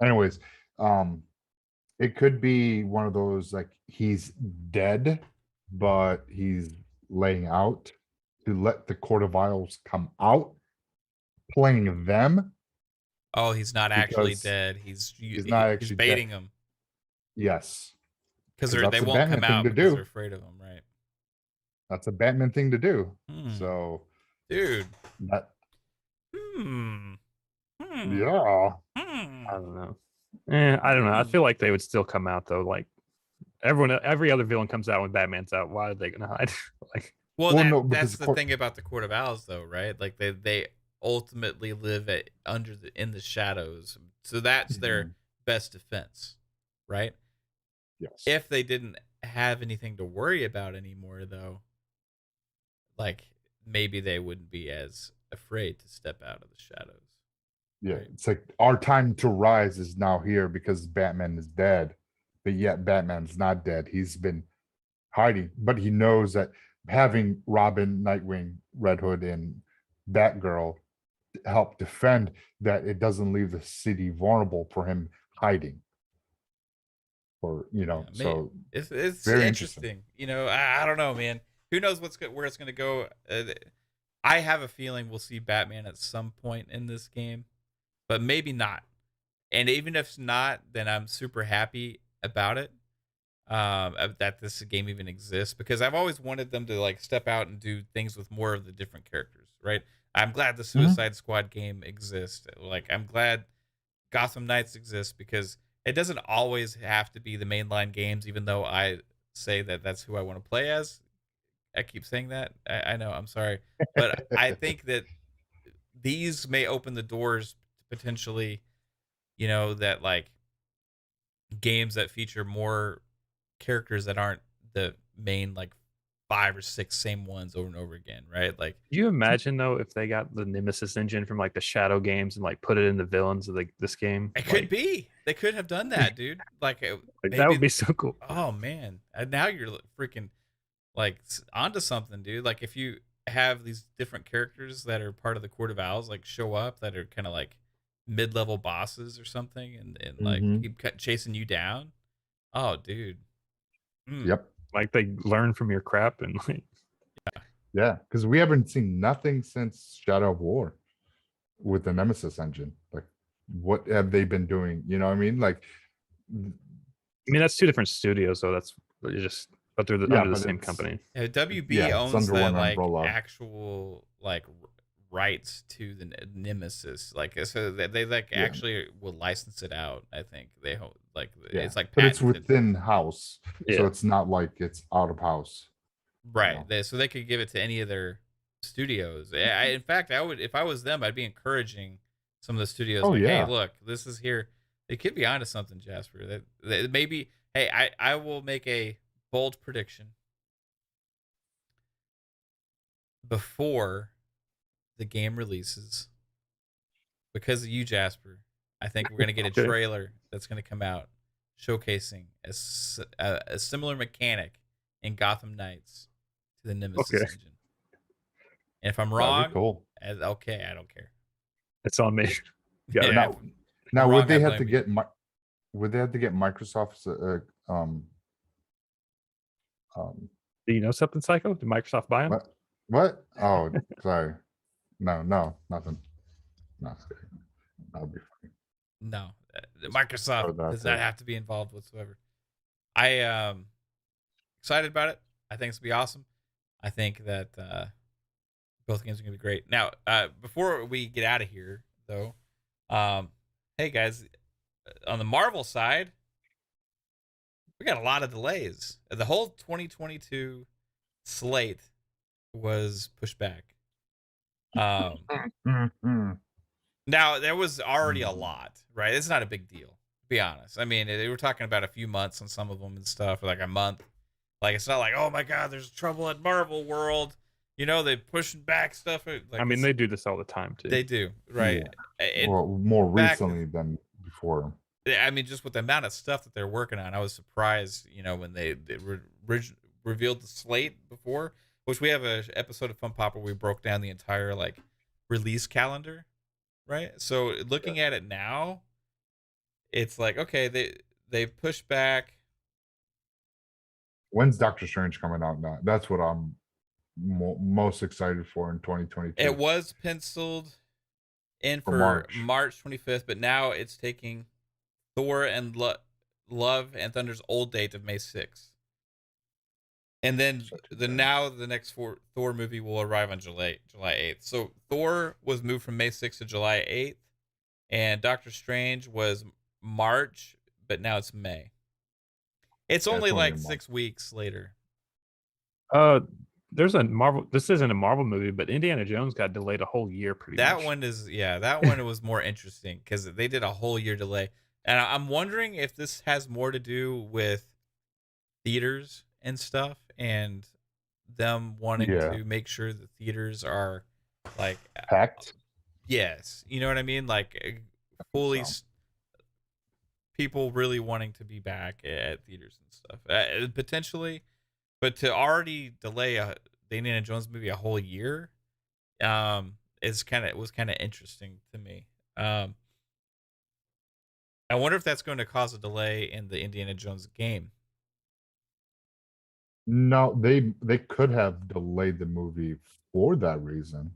Anyways, it could be one of those like he's dead, but he's laying out to let the Court of Owls come out, playing them. Oh, he's not actually dead. He's baiting them. Yes, because they won't come out because they're afraid of him, right? That's a Batman thing to do. So, dude, that. Yeah. I don't know. I don't know. I feel like they would still come out though. Like every other villain comes out when Batman's out. Why are they gonna hide? Like, that's the thing about the Court of Owls, though, right? Like they ultimately live in the shadows, so that's their best defense, right? Yes. If they didn't have anything to worry about anymore, though, like maybe they wouldn't be as afraid to step out of the shadows. Yeah, it's like our time to rise is now here because Batman is dead, but yet Batman's not dead. He's been hiding, but he knows that having Robin, Nightwing, Red Hood, and Batgirl help defend that it doesn't leave the city vulnerable for him hiding. Or so it's very interesting. I don't know, man. Who knows where it's going to go? I have a feeling we'll see Batman at some point in this game. But maybe not. And even if it's not, then I'm super happy about it. That this game even exists. Because I've always wanted them to like step out and do things with more of the different characters, right? I'm glad the Suicide Squad game exists. Like, I'm glad Gotham Knights exists because it doesn't always have to be the mainline games, even though I say that that's who I want to play as. I keep saying that. I know, I'm sorry. But I think that these may open the doors potentially, that like games that feature more characters that aren't the main like 5 or 6 same ones over and over again, right? Like, do you imagine though if they got the Nemesis engine from like the Shadow games and like put it in the villains of this game? It could be. They could have done that, dude. Like that would be so cool. Oh man, now you're freaking like onto something, dude. Like if you have these different characters that are part of the Court of Owls like show up that are kind of like mid-level bosses or something and like keep chasing you down. Oh, dude. Yep. Like they learn from your crap and like yeah, because we haven't seen nothing since Shadow of War with the Nemesis engine. Like, what have they been doing? You know what I mean? Like, I mean, that's 2 different studios, so that's just but they're under the same company. Yeah, WB owns the like umbrella. Actual like rights to the Nemesis, like so they like actually will license it out. I think they like it's like but it's within house, so it's not like it's out of house, right? So they could give it to any of their studios. In fact, I would, if I was them, I'd be encouraging some of the studios. Hey, look, this is here. They could be onto something, Jasper. That maybe. Hey, I will make a bold prediction before the game releases, because of you, Jasper. I think we're going to get a trailer that's going to come out showcasing a similar mechanic in Gotham Knights to the Nemesis engine. And if I'm wrong, cool. Okay, I don't care. It's on me. Now would they have to get Microsoft's do you know something, Psycho? Did Microsoft buy them? What? Oh, sorry. No, nothing. No, that would be funny. No, Just Microsoft throw that does there. not have to be involved whatsoever. I excited about it. I think it's gonna be awesome. I think that both games are gonna be great. Now, before we get out of here, though, hey guys, on the Marvel side, we got a lot of delays. The whole 2022 slate was pushed back. Now there was already a lot, right? It's not a big deal, to be honest. I mean, they were talking about a few months on some of them and stuff, or like a month. Like it's not like, oh my god, there's trouble at Marvel World. You know, they pushing back stuff. Like I mean, they do this all the time too. They do, right? Well, more back- recently than before. I mean, just with the amount of stuff that they're working on, I was surprised. You know, when they revealed the slate before, which we have an episode of FunPop where we broke down the entire like release calendar, right? So looking at it now, it's like, okay, they pushed back. When's Doctor Strange coming out now? That's what I'm most excited for in 2022. It was penciled in for March 25th, but now it's taking Thor and Love and Thunder's old date of May 6th. And then the next Thor movie will arrive on July 8th. So Thor was moved from May 6th to July 8th, and Doctor Strange was March, but now it's May. It's only like 6 weeks later. There's a Marvel. This isn't a Marvel movie, but Indiana Jones got delayed a whole year. That one was more interesting because they did a whole year delay, and I'm wondering if this has more to do with theaters and stuff, and them wanting to make sure the theaters are like packed. Yes, you know what I mean, like fully. People really wanting to be back at theaters and stuff, potentially, but to already delay the Indiana Jones movie a whole year, was kind of interesting to me. I wonder if that's going to cause a delay in the Indiana Jones game. No, they could have delayed the movie for that reason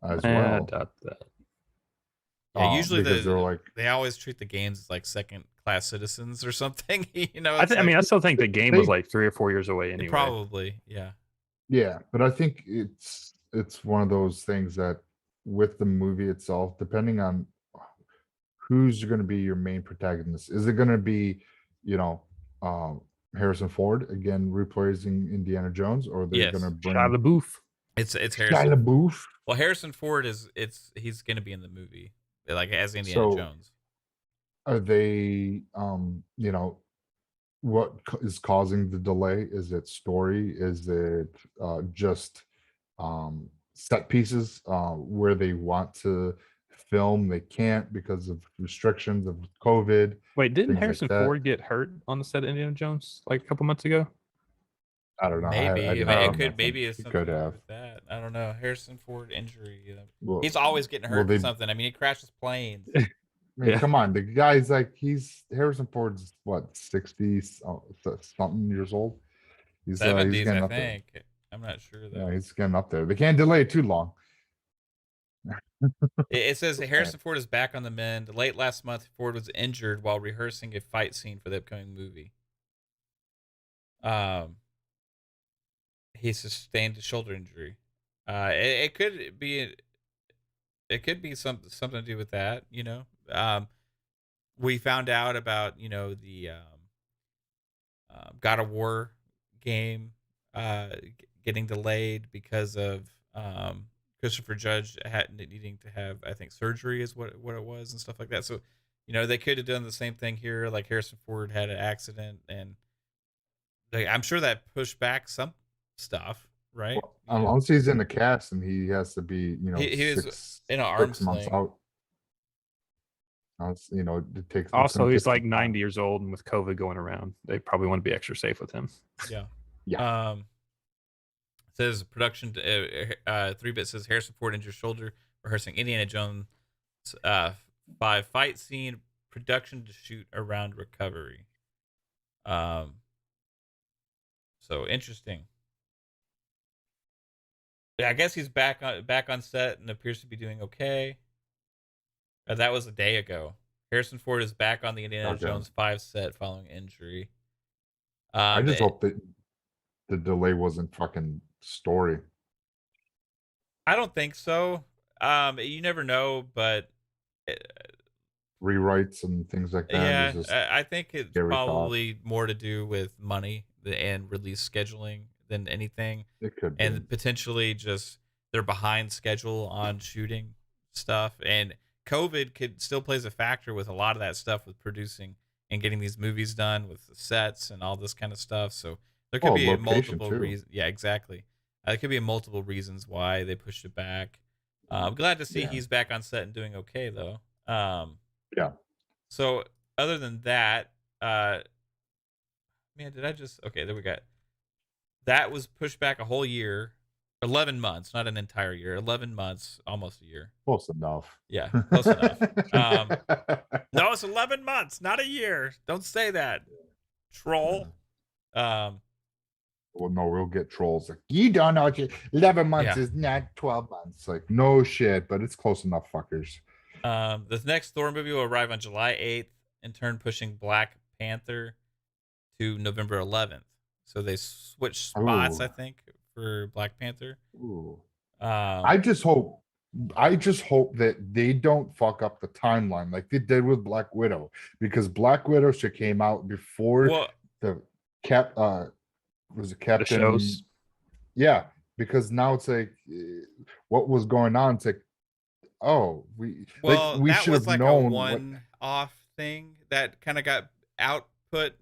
as well. I doubt that. Yeah, usually they're like, they always treat the games as like second-class citizens or something. You know, I mean, I still think the game was like 3 or 4 years away anyway. Probably, yeah. Yeah, but I think it's one of those things that with the movie itself, depending on who's going to be your main protagonist, is it going to be, Harrison Ford again reprising Indiana Jones, or they're going to bring Shia LaBeouf? It's Harrison. Shia LaBeouf. Well, Harrison Ford he's going to be in the movie, like as Indiana Jones. Are they, what is causing the delay? Is it story? Is it just set pieces where they want to film, they can't because of restrictions of COVID? Wait, didn't Harrison Ford get hurt on the set of Indiana Jones like a couple months ago? I don't know. Maybe it could. Maybe it's something could have with that. I don't know. Harrison Ford injury. He's always getting hurt for something. I mean, he crashes planes. Come on, the guy's like, Harrison Ford's what, 60 something years old? He's 70s, I think. I'm not sure though. Yeah, he's getting up there. They can't delay it too long. It says Harrison Ford is back on the mend. Late last month, Ford was injured while rehearsing a fight scene for the upcoming movie. He sustained a shoulder injury. It could be something to do with that. We found out about the God of War game getting delayed because of Christopher Judge needing to have, I think, surgery is what it was and stuff like that. So, they could have done the same thing here. Like Harrison Ford had an accident, and I'm sure that pushed back some stuff, right? Well, unless he's in the cast and he has to be, he was in an arm months sling. out. It takes. Also, he's like 90 years old, and with COVID going around, they probably want to be extra safe with him. Yeah. Yeah. It says production. 3-bit says Harrison Ford injured shoulder rehearsing Indiana Jones 5 fight scene. Production to shoot around recovery. So interesting. Yeah, I guess he's back on set and appears to be doing okay. That was a day ago. Harrison Ford is back on the Indiana Okay. Jones 5 set following injury. I just hope that the delay wasn't fucking story. I don't think so. You never know, but Rewrites and things like that. yeah, Just I think it's scary thought. probably more to do with money and release scheduling than anything, It could be. and potentially just they're behind schedule on shooting stuff, and COVID could still plays a factor with a lot of that stuff with producing and getting these movies done with the sets and all this kind of stuff. So there could be location, multiple too. reasons. Yeah, exactly. There could be multiple reasons why they pushed it back. I'm glad to see Yeah. he's back on set and doing okay though. Yeah. So other than that, man, did I just okay? There we go. That was pushed back a whole year, 11 months, not an entire year. 11 months, almost a year. Close enough. Yeah, close enough. No, it's 11 months, not a year. Don't say that, troll. Well, no, we'll get trolls like, you don't know. 11 months Yeah. is not 12 months. Like, no shit, but it's close enough, fuckers. The next Thor movie will arrive on July 8th, in turn pushing Black Panther to November 11th. So they switched spots, Ooh. I think, for Black Panther. Ooh. Um, I just hope that they don't fuck up the timeline like they did with Black Widow, because Black Widow should came out before well, the was it The Captain? shows. Yeah, because now it's like what was going on. It's like, oh, well, we that should was have like known a what. one-off thing that kind of got output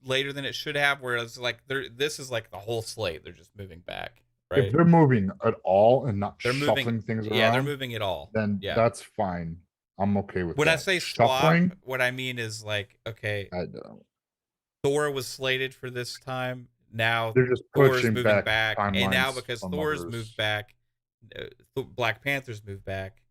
later than it should have. Whereas, like, this is like the whole slate. They're just moving back, right? If they're moving at all and not They're shuffling moving things around, Yeah, they're moving it all. then Yeah, that's fine. I'm okay with when that. I say Shuffling, swap, what I mean is like, okay, I don't. Thor was slated for this time. Now They're just Thor's pushing moving back and now timelines because from Thor's others. moved back, Black Panther's moved back.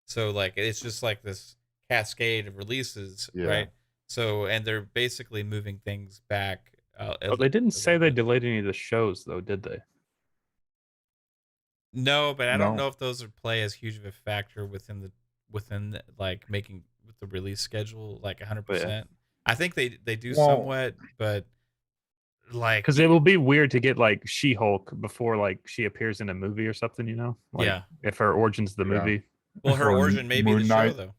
So like it's just like this cascade of releases, Yeah. right? So and they're basically moving things back. They didn't say they bit. delayed any of the shows, though, did they? No, but I don't No. know if those would play as huge of a factor within like making with the release schedule like 100%. I think they do somewhat, but like because it will be weird to get like She-Hulk before like she appears in a movie or something, you know? Like, yeah. if her origin's the Yeah. movie. Well, her Or origin may be the Moon show Knight. though.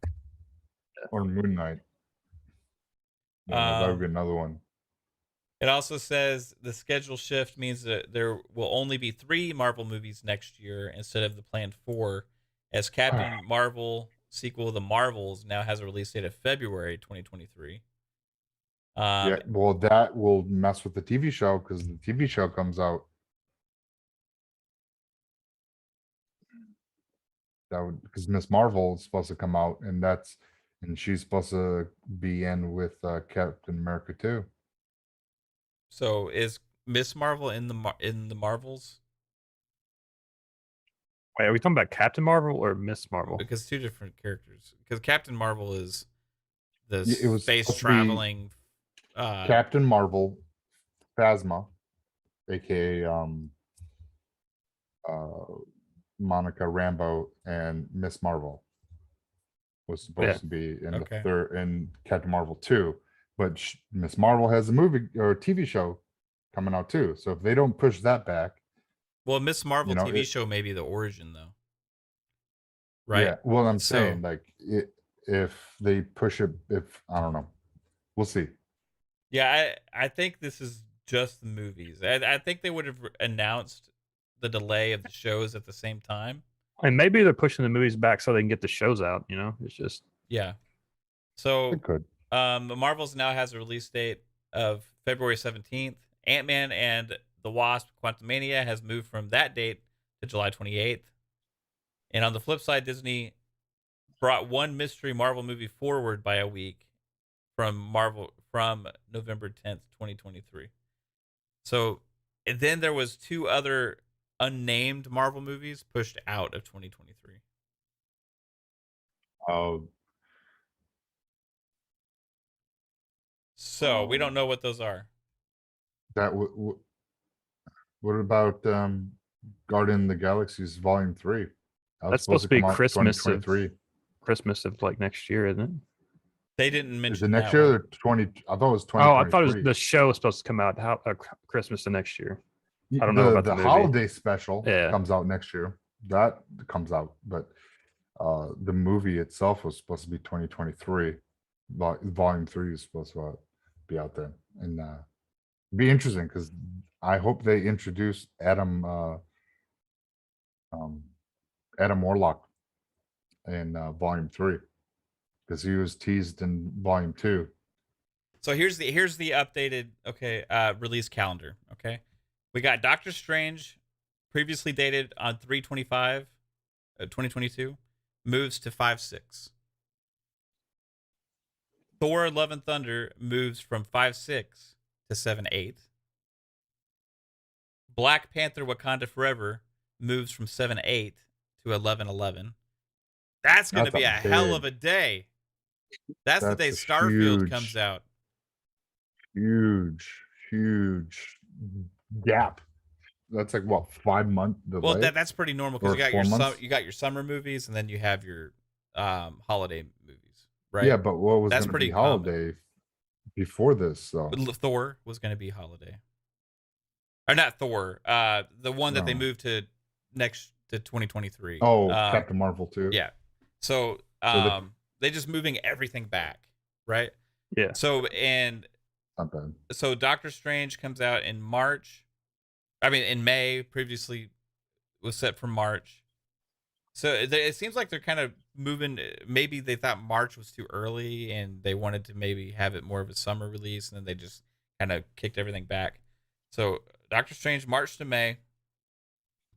Or Moon Knight. Yeah, that would be another one. It also says the schedule shift means that there will only be 3 Marvel movies next year instead of the planned 4, as Captain Marvel sequel The Marvels now has a release date of February 2023. Yeah, well, that will mess with the TV show because the TV show comes out. That would, because Miss Marvel is supposed to come out, and she's supposed to be in with Captain America too. So is Miss Marvel in the Marvels? Wait, are we talking about Captain Marvel or Miss Marvel? Because 2 different characters. Because Captain Marvel is the It was space supposed to be traveling. Captain Marvel, Phasma, aka Monica Rambeau, and Miss Marvel was supposed to be in the third in Captain Marvel 2, but Miss Marvel has a movie or TV show coming out too. So if they don't push that back, well, Miss Marvel TV show may be the origin though, right? Yeah. Well, I'm saying like if they push it, I don't know, we'll see. Yeah, I think this is just the movies. I think they would have announced the delay of the shows at the same time. And maybe they're pushing the movies back so they can get the shows out, you know? It's just So it could. Marvel's now has a release date of February 17th. Ant-Man and the Wasp: Quantumania has moved from that date to July 28th. And on the flip side, Disney brought one mystery Marvel movie forward by a week from November 10th, 2023. So and then there was 2 other unnamed Marvel movies pushed out of 2023. So we don't know what those are. That what about Guardian of the Galaxy's Volume 3. That was That's supposed to be come out Christmas of like next year, isn't it? They didn't Is it mention next that year one. or 20? I thought it was Oh, I thought it was 2023. the show was supposed to come out Christmas of next year. I don't know about the movie. holiday special Yeah. comes out next year. That comes out, but the movie itself was supposed to be 2023. Volume 3 is supposed to be out there, and be interesting because I hope they introduce Adam Warlock in Volume 3 because he was teased in Volume 2. So here's the updated release calendar. Okay, we got Doctor Strange, previously dated on 3/25, 2022, moves to 5/6. Thor: Love and Thunder moves from 5/6 to 7/8. Black Panther: Wakanda Forever moves from 7/8 to 11/11. That's going to be a hell of a day. That's the day Starfield comes out. Huge gap. That's like what, 5 month delay? Well, that's pretty normal because you got your summer movies and then you have your holiday movies, right? Yeah, but what was that's pretty holiday before this? So Thor was going to be holiday, or not Thor? The one that they moved to 2023. Oh, Captain Marvel too. Yeah. So they just moving everything back, right? Yeah. So not bad. So Doctor Strange comes out in March. I mean, in May. Previously was set for March. So it seems like they're kind of moving. Maybe they thought March was too early, and they wanted to maybe have it more of a summer release, and then they just kind of kicked everything back. So Doctor Strange March to May.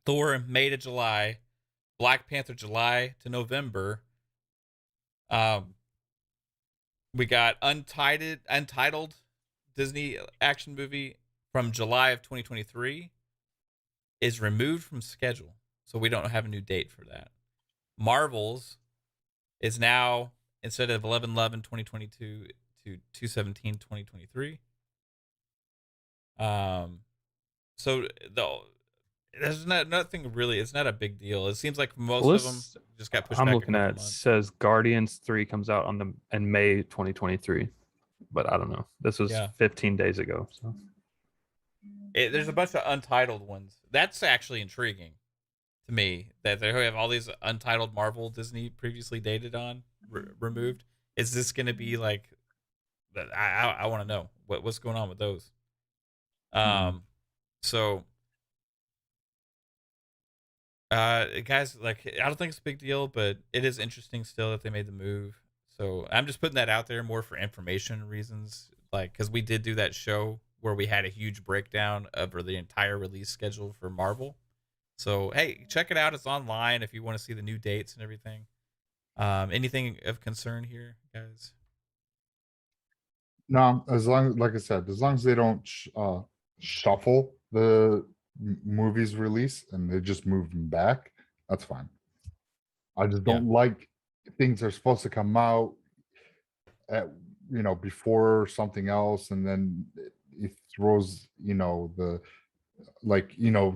Thor May to July. Black Panther July to November. We got Untitled Disney action movie from July of 2023 is removed from schedule, so we don't have a new date for that. Marvel's is now, instead of 11/11/2022 to 2/17/2023. So there's nothing really. It's not a big deal. It seems like most of them just got pushed back. I'm looking at it says Guardians 3 comes out in May 2023, but I don't know. This was 15 days ago. So there's a bunch of untitled ones. That's actually intriguing to me that they have all these untitled Marvel Disney previously dated on removed. Is this going to be like? I want to know what's going on with those. So. Guys, like, I don't think it's a big deal, but it is interesting still that they made the move. So I'm just putting that out there more for information reasons, like, because we did do that show where we had a huge breakdown of the entire release schedule for Marvel. So hey, check it out. It's online if you want to see the new dates and everything. Anything of concern here, guys? No, like I said, as long as they don't shuffle the movies release and they just move them back, that's fine. I just don't like things are supposed to come out at before something else, and then it throws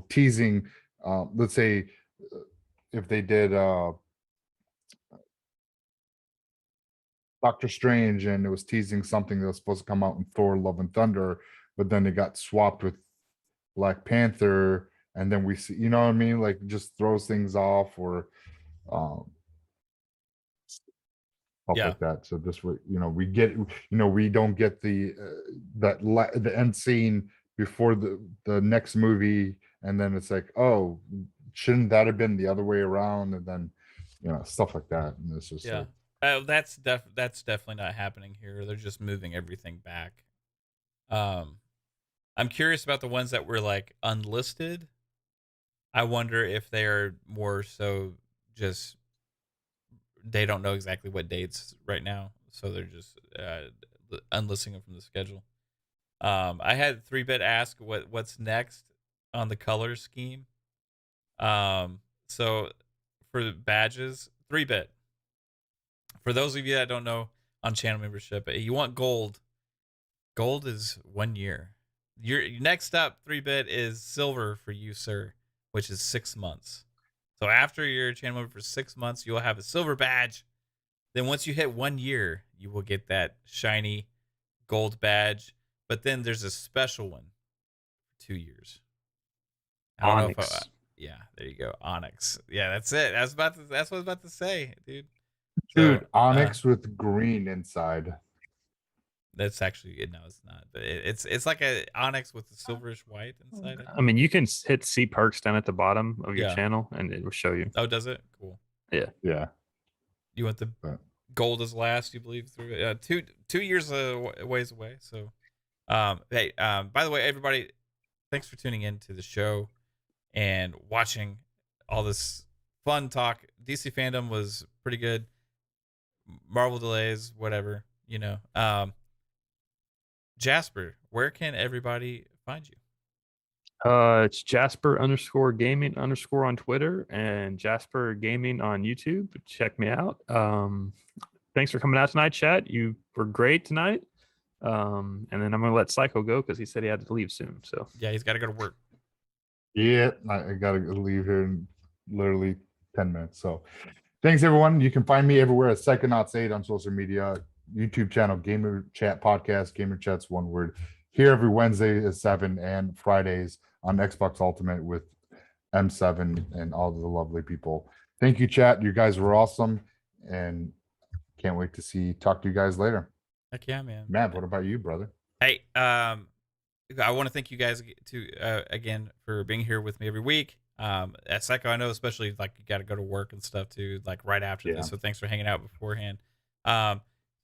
teasing. Let's say if they did Doctor Strange and it was teasing something that was supposed to come out in Thor: Love and Thunder, but then it got swapped with Black Panther, and then we see, what I mean, like, just throws things off, or stuff like that. So this way, we get, we don't get the the end scene before the next movie, and then it's like, oh, shouldn't that have been the other way around? And then stuff like that. And it's just that's definitely not happening here. They're just moving everything back. I'm curious about the ones that were like unlisted. I wonder if they're more so just they don't know exactly what dates right now, so they're just unlisting them from the schedule. I had 3-Bit ask what's next on the color scheme. So for the badges, 3-Bit. For those of you that don't know on channel membership, you want gold. Gold is 1 year. Your next up, 3-Bit, is silver for you, sir. which is 6 months. So after your channel member for 6 months, you'll have a silver badge. Then once you hit 1 year, you will get that shiny gold badge. But then there's a special one for 2 years. I don't know if yeah, there you go. Onyx. Yeah, that's it. That's what I was about to say, dude. Dude, So, onyx with green inside. That's actually no, it's not. But it's like a onyx with a silverish white inside it. I mean, you can hit see perks down at the bottom of your Yeah. channel, and it will show you. Oh, does it? Cool. Yeah. You want the gold as last, you believe, through it? 2 years ways away. So, hey, by the way, everybody, thanks for tuning in to the show and watching all this fun talk. DC Fandome was pretty good. Marvel delays, whatever, you know. Jasper, where can everybody find you? It's Jasper_Gaming_ on Twitter and Jasper Gaming on YouTube. Check me out. Thanks for coming out tonight, chat. You were great tonight. And then I'm gonna let Psycho go because he said he had to leave soon. So yeah, he's got to go to work. Yeah, I gotta leave here in literally 10 minutes. So thanks everyone. You can find me everywhere at Psychonauts8 on social media, YouTube channel, Gamer Chat Podcast, Gamer Chat's one word. Here every Wednesday at 7 and Fridays on Xbox Ultimate with M7 and all the lovely people. Thank you, chat. You guys were awesome and can't wait to talk to you guys later. Heck yeah, man. Matt, what about you, brother? Hey, I want to thank you guys again for being here with me every week. At Psycho, I know especially like you got to go to work and stuff too, like right after this. So thanks for hanging out beforehand.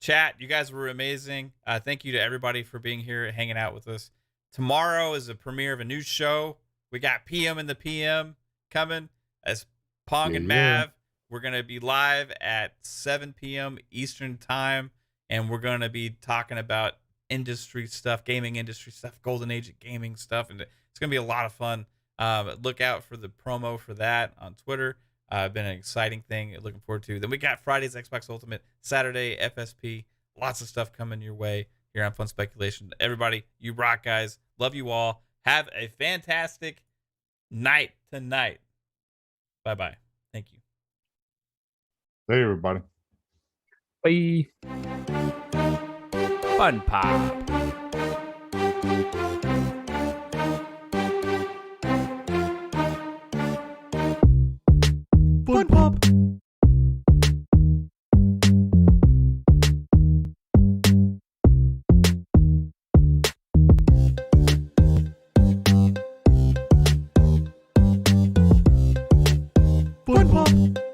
Chat, you guys were amazing. Thank you to everybody for being here, hanging out with us. Tomorrow is a premiere of a new show. We got PM in the PM coming as Pong and Mav. We're gonna be live at 7 p.m. Eastern time, and we're gonna be talking about industry stuff, gaming industry stuff, golden age of gaming stuff, and it's gonna be a lot of fun. Look out for the promo for that on Twitter. Been an exciting thing. Looking forward to. Then we got Friday's Xbox Ultimate, Saturday FSP. Lots of stuff coming your way here on Fun Speculation. Everybody, you rock, guys. Love you all. Have a fantastic night tonight. Bye bye. Thank you. Hey everybody. bye. Fun Pop. Fun Pop. Fun Pop.